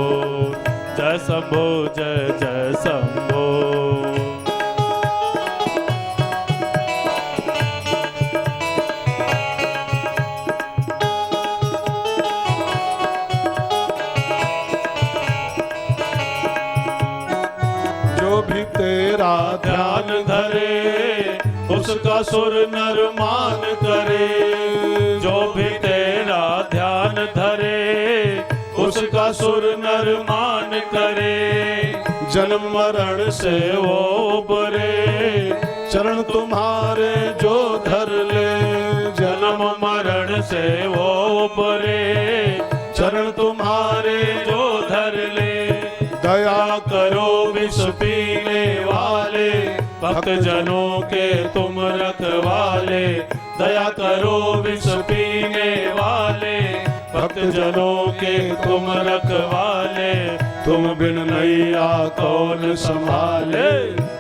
जय शंभो जय जय शंभो। जो भी तेरा ध्यान धरे, उसका सुर नर मान करे। जो भी तेरा ध्यान धरे, उसका सुर नर मान करे। जन्म मरण से वो उबरे, चरण तुम्हारे जो धर ले। जन्म मरण से वो उबरे, चरण तुम्हारे जो धर ले। दया करो विष पीने वाले, भक्त जनों के तुम रखवाले। दया करो विष पीने वाले, भक्त जनों के तुम रखवाले। तुम बिन नैया कौन संभाले।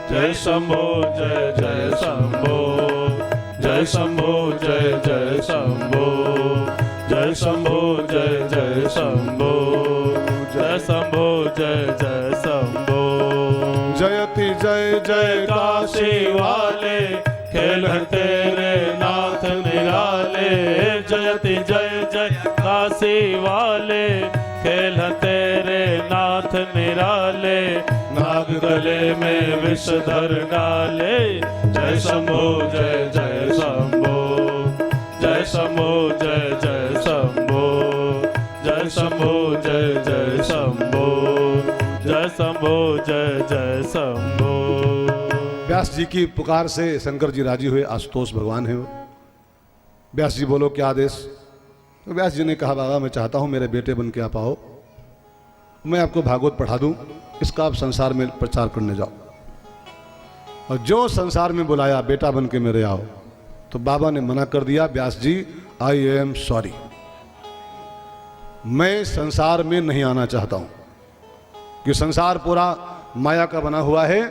जय शंभो जय जय शंभो, जय जय शंभो जय जय शंभो जय शंभो जय जय शंभो जय शंभो जय जय शंभो जयति जय जय काशी वाले खेल तेरे नाथ निराले जयति जय जय काशी वाले खेल तेरे नाथ निराले नाग गले में विषधर डाले जय शंभो जय जय शंभो जय शंभो जय जय शंभो जय शंभो जय जय शंभो जय शंभो जय जय शंभो। व्यास जी की पुकार से शंकर जी राजी हुए। आशुतोष भगवान है वो। व्यास जी बोलो क्या आदेश। तो व्यास जी ने कहा बाबा मैं चाहता हूं मेरे बेटे बन के आप आओ, मैं आपको भागवत पढ़ा दूं, इसका आप संसार में प्रचार करने जाओ। और जो संसार में बुलाया बेटा बन के मेरे आओ, तो बाबा ने मना कर दिया व्यास जी आई एम सॉरी, मैं संसार में नहीं आना चाहता हूं कि संसार पूरा माया का बना हुआ है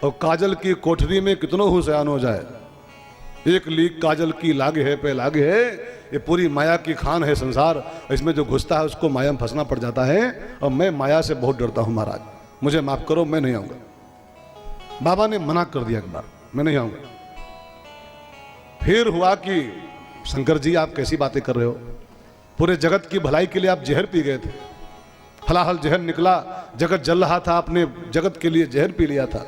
और काजल की कोठरी में कितनों हुसैन हो जाए, एक लीक काजल की लागे है पे लागे है, ये पूरी माया की खान है संसार, इसमें जो घुसता है उसको माया में फंसना पड़ जाता है और मैं माया से बहुत डरता हूं महाराज, मुझे माफ करो मैं नहीं आऊंगा। बाबा ने मना कर दिया एक बार, मैं नहीं आऊंगा। फिर हुआ कि शंकर जी आप कैसी बातें कर रहे हो, पूरे जगत की भलाई के लिए आप जहर पी गए थे, हलाहल जहर निकला, जगत जल रहा था, आपने जगत के लिए जहर पी लिया था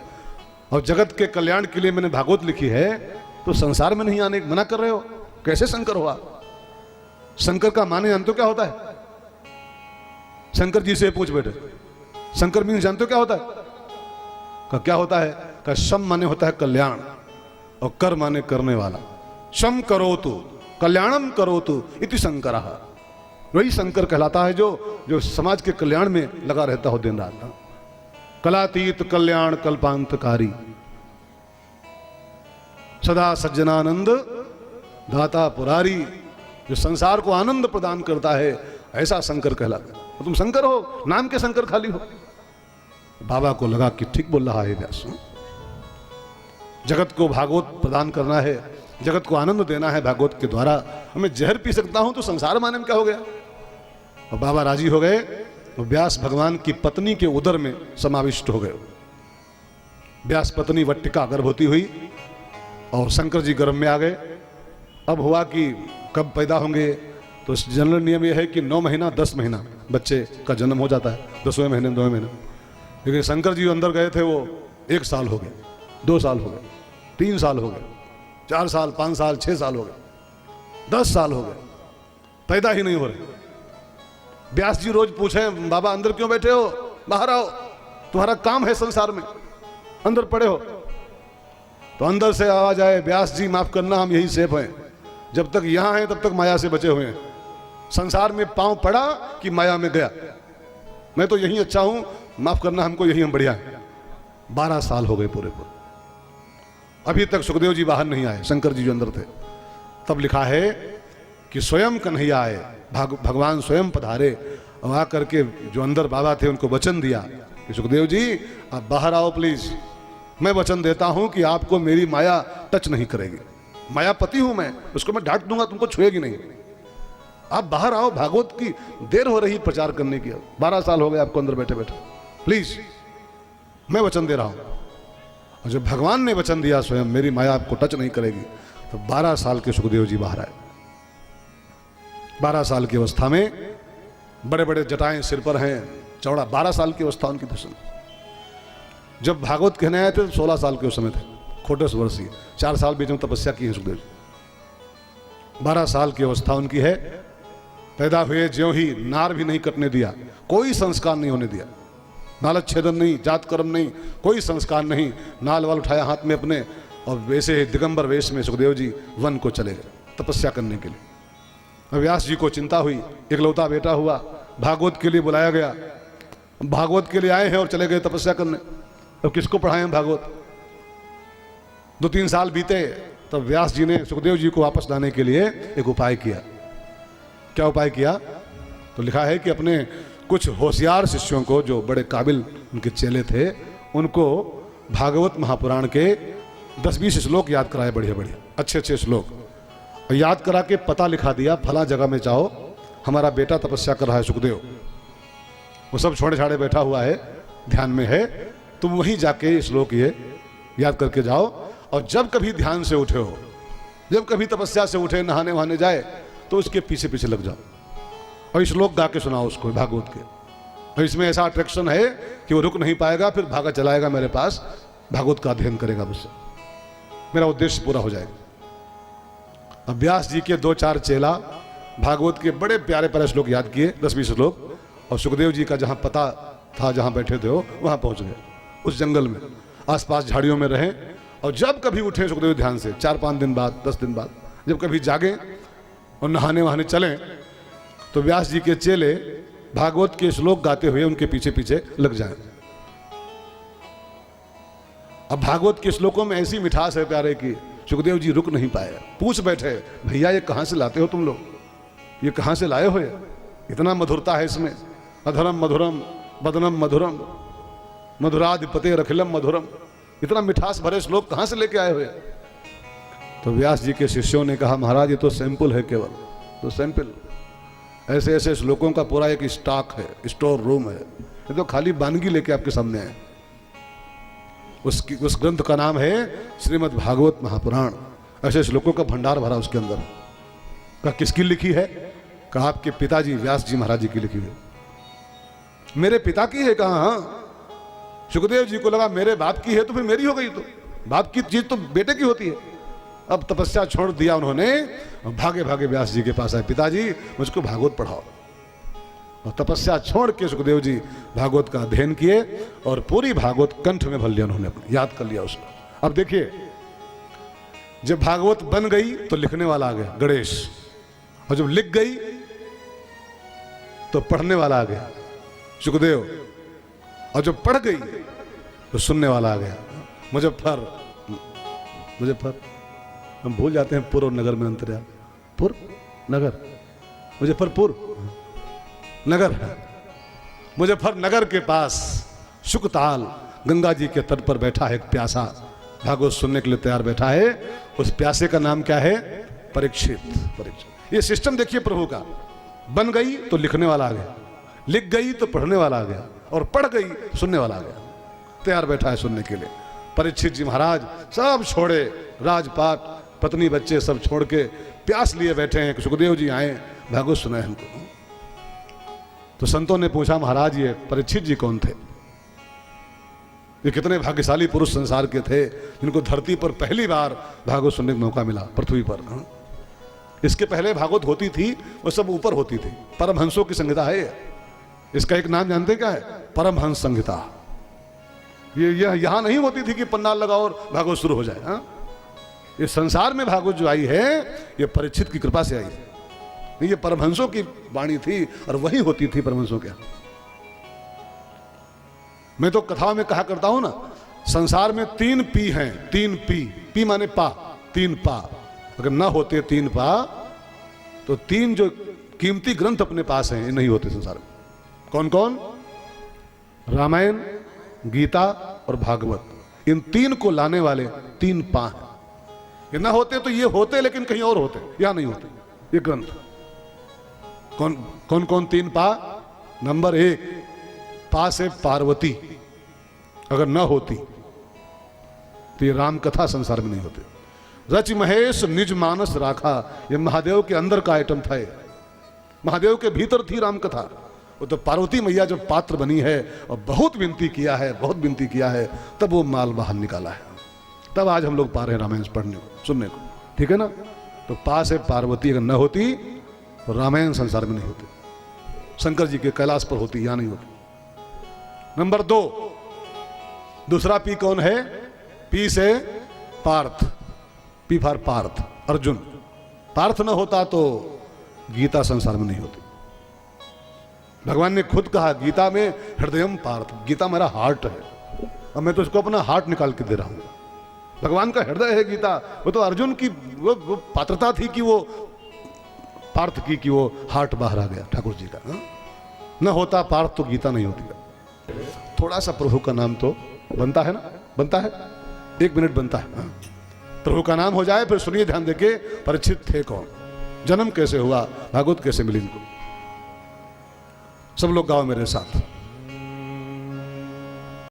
और जगत के कल्याण के लिए मैंने भागवत लिखी है, तो संसार में नहीं आने मना कर रहे हो, कैसे शंकर हुआ। शंकर का माने जानते हो क्या होता है, शंकर जी से पूछ बैठे, शंकर मीन्स जानते हो क्या होता है, का क्या होता है, का शम माने होता है कल्याण और कर माने करने वाला, शम करोतु कल्याणम करोतु इति शंकर, वही शंकर कहलाता है जो समाज के कल्याण में लगा रहता हो दिन रात। कलातीत कल्याण कल्पांतकारी सदा सज्जनानंद दाता पुरारी, जो संसार को आनंद प्रदान करता है ऐसा शंकर कहलाता है। तो तुम शंकर हो, नाम के शंकर खाली हो। बाबा को लगा कि ठीक बोल रहा है व्यास, जगत को भागवत प्रदान करना है, जगत को आनंद देना है भागवत के द्वारा, मैं जहर पी सकता हूं तो संसार माने में क्या हो गया। और बाबा राजी हो गए, तो व्यास भगवान की पत्नी के उदर में समाविष्ट हो गए। व्यास पत्नी वट्टिका गर्भवती हुई और शंकर जी गर्भ में आ गए। अब हुआ कि कब पैदा होंगे, तो जनरल नियम यह है कि 9 महीना 10 महीना बच्चे का जन्म हो जाता है, 10वें महीने 9वें महीने। लेकिन शंकर जी अंदर गए थे, वो 1 साल हो गए, 2 साल हो गए, 3 साल हो गए, 4 साल 5 साल 6 साल हो गए, 10 साल हो गए, पैदा ही नहीं हो रहे। व्यास जी रोज पूछे बाबा अंदर क्यों बैठे हो, बाहर आओ, तुम्हारा काम है संसार में, अंदर पड़े हो। तो अंदर से आवाज आए व्यास जी माफ करना हम यही सेफ हैं, जब तक यहां हैं तब तक माया से बचे हुए हैं, संसार में पांव पड़ा कि माया में गया, मैं तो यही अच्छा हूं, माफ करना हमको यही हम बढ़िया है। 12 साल हो गए पूरे पूरे, अभी तक सुखदेव जी बाहर नहीं आए, शंकर जी जो अंदर थे। तब लिखा है कि स्वयं कन्हैया आए, भगवान स्वयं पधारे और आकर के जो अंदर बाबा थे उनको वचन दिया कि सुखदेव जी आप बाहर आओ प्लीज, मैं वचन देता हूं कि आपको मेरी माया टच नहीं करेगी, मायापति हूं मैं, उसको मैं डांट दूंगा, तुमको छुएगी नहीं, आप बाहर आओ, भागवत की देर हो रही प्रचार करने की, 12 साल हो गए आपको अंदर बैठे बैठे, प्लीज मैं वचन दे रहा हूं। और जब भगवान ने वचन दिया स्वयं मेरी माया आपको टच नहीं करेगी, तो 12 साल के सुखदेव जी बाहर आए। 12 साल की अवस्था में बड़े बड़े जटाएं सिर पर हैं, चौड़ा 12 साल की अवस्था उनकी थी। जब भागवत कहने आए थे 16 साल के उस समय थे, खोटस वर्षीय, 4 साल बीच में तपस्या की है सुखदेव जी। 12 साल की अवस्था उनकी है। पैदा हुए ज्यों ही नार भी नहीं कटने दिया, कोई संस्कार नहीं होने दिया, नालच्छेदन नहीं, जात कर्म नहीं, कोई संस्कार नहीं, नाल वाल उठाया हाथ में अपने और वैसे दिगंबर वेश में सुखदेव जी वन को चले गए तपस्या करने के लिए। व्यास जी को चिंता हुई, इकलौता बेटा हुआ, भागवत के लिए बुलाया गया, भागवत के लिए आए हैं और चले गए तपस्या करने, तो किसको पढ़ाएं भागवत। 2-3 साल बीते, तब व्यास जी ने सुखदेव जी को वापस लाने के लिए एक उपाय किया। क्या उपाय किया, तो लिखा है कि अपने कुछ होशियार शिष्यों को, जो बड़े काबिल उनके चेले थे, उनको भागवत महापुराण के 10-20 श्लोक याद कराए, बढ़िया बढ़िया अच्छे अच्छे श्लोक। और याद करा के पता लिखा दिया, फला जगह में जाओ, हमारा बेटा तपस्या कर रहा है सुखदेव, वो सब छोड़े छाड़े बैठा हुआ है, ध्यान में है, तुम वहीं जाके श्लोक ये याद करके जाओ, और जब कभी ध्यान से उठे हो, जब कभी तपस्या से उठे, नहाने वहाने जाए, तो उसके पीछे पीछे लग जाओ और श्लोक गा के सुनाओ उसको भागवत के। और इसमें ऐसा अट्रैक्शन है कि वो रुक नहीं पाएगा, फिर भागा चलाएगा मेरे पास, भागवत का अध्ययन करेगा मुझसे, मेरा उद्देश्य पूरा हो जाएगा। अब व्यास जी के 2-4 चेला भागवत के बड़े प्यारे प्यारे श्लोक याद किए, 10-20 श्लोक, और सुखदेव जी का जहां पता था, जहां बैठे थे वो, वहां पहुंच गए, उस जंगल में, आसपास झाड़ियों में रहे। और जब कभी उठे सुखदेव ध्यान से, 4-5 दिन बाद, 10 दिन बाद, जब कभी जागे और नहाने वहाने चले, तो व्यास जी के चेले भागवत के श्लोक गाते हुए उनके पीछे पीछे लग जाएं। अब भागवत के श्लोकों में ऐसी मिठास है प्यारे की सुखदेव जी रुक नहीं पाए, पूछ बैठे, भैया ये कहां से लाते हो तुम लोग, ये कहां से लाए हो, ये इतना मधुरता है इसमें, अधरम मधुरम बदनम मधुरम मधुराधिपते रखिलम मधुरम, इतना मिठास भरे श्लोक कहां से लेके आए हुए। तो व्यास जी के शिष्यों ने कहा, महाराज ये तो सैंपल है केवल, तो सैंपल, ऐसे ऐसे श्लोकों का पूरा एक स्टॉक है, स्टोर रूम है, ये तो खाली वानगी लेके आपके सामने है। उस ग्रंथ का नाम है श्रीमद् भागवत महापुराण। ऐसे श्लोकों का भंडार भरा उसके अंदर। कहा किसकी लिखी है? कहा आपके पिताजी व्यास जी महाराज जी की लिखी है। मेरे पिता की है? कहा हाँ। सुखदेव जी को लगा मेरे बाप की है तो फिर मेरी हो गई, तो बाप की चीज तो बेटे की होती है। अब तपस्या छोड़ दिया उन्होंने, भागे भागे व्यास जी के पास आए, पिताजी मुझको भागवत पढ़ाओ। और तपस्या छोड़ के सुखदेव जी भागवत का अध्ययन किए और पूरी भागवत कंठ में भर लिया उन्होंने, याद कर लिया उसको। अब देखिए, जब भागवत बन गई तो लिखने वाला आ गया गणेश, और जब लिख गई तो पढ़ने वाला आ गया सुखदेव, और जब पढ़ गई तो सुनने वाला आ गया मुजफ्फर। मुजफ्फर हम भूल जाते हैं, पुर और नगर में अंतर है। पुर नगर, मुजफ्फरपुर नगर, मुजफ्फरनगर के पास शुकताल गंगा जी के तट पर बैठा है एक प्यासा, भागवत सुनने के लिए तैयार बैठा है। उस प्यासे का नाम क्या है? परीक्षित। परीक्षित। ये सिस्टम देखिए प्रभु का, बन गई तो लिखने वाला आ गया, लिख गई तो पढ़ने वाला आ गया, और पढ़ गई सुनने वाला आ गया, तैयार बैठा है सुनने के लिए। परीक्षित जी महाराज सब छोड़े, राजपाट पत्नी बच्चे सब छोड़ के प्यास लिए बैठे हैं कि सुखदेव जी आए भागवत सुनाए हमको। तो संतों ने पूछा, महाराज ये परीक्षित जी कौन थे? ये कितने भाग्यशाली पुरुष संसार के थे जिनको धरती पर पहली बार भागवत सुनने का मौका मिला पृथ्वी पर। इसके पहले भागवत होती थी, वो सब ऊपर होती थी, परमहंसों की संहिता है। इसका एक नाम जानते क्या है? परमहंस संहिता। ये यहां नहीं होती थी कि पन्ना लगाओ और भागवत शुरू हो जाए। ये संसार में भागवत जो आई है ये परीक्षित की कृपा से आई है। ये परमहंसों की वाणी थी और वही होती थी परमहंसों के। मैं तो कथाओं में कहा करता हूं ना, संसार में 3 पी हैं, 3 पी, पी माने पा, 3 पा। अगर ना होते 3 पा तो 3 जो कीमती ग्रंथ अपने पास हैं ये नहीं होते संसार में। कौन कौन? रामायण, गीता और भागवत। इन 3 को लाने वाले 3 पा हैं। ये ना होते तो ये होते, लेकिन कहीं और होते, यहां नहीं होते ये ग्रंथ। कौन कौन कौन 3 पा? नंबर 1, पा से पार्वती। अगर न होती तो ये राम कथा संसार में नहीं होती। रच महेश निज मानस राखा, ये महादेव के अंदर का आइटम था। महादेव के भीतर थी राम कथा। वो तो पार्वती मैया जब पात्र बनी है और बहुत विनती किया है, बहुत विनती किया है, तब वो माल बाहर निकाला है। तब आज हम लोग पा रहे हैं रामायण पढ़ने को, सुनने को। ठीक है ना? तो पा से पार्वती अगर न होती तो रामायण संसार में नहीं होती। शंकर जी के कैलाश पर होती, यहां नहीं होती। नंबर 2, दूसरा पी कौन है? पी से पार्थ, पी फॉर पार्थ, अर्जुन। पार्थ न होता तो गीता संसार में नहीं होती। भगवान ने खुद कहा गीता में, हृदयम पार्थ, गीता मेरा हार्ट है, और मैं तो इसको अपना हार्ट निकाल के दे रहा हूं। भगवान का हृदय है गीता। वो तो अर्जुन की वो पात्रता थी कि वो पार्थ की, कि वो हार्ट बाहर आ गया ठाकुर जी का। न होता पार्थ तो गीता नहीं होती। थोड़ा सा प्रभु का नाम तो बनता है ना? बनता है, 1 मिनट बनता है। प्रभु का नाम हो जाए फिर सुनिए ध्यान देके, परीक्षित थे कौन, जन्म कैसे हुआ, भागवत कैसे मिली इनको। सब लोग गाओ मेरे साथ।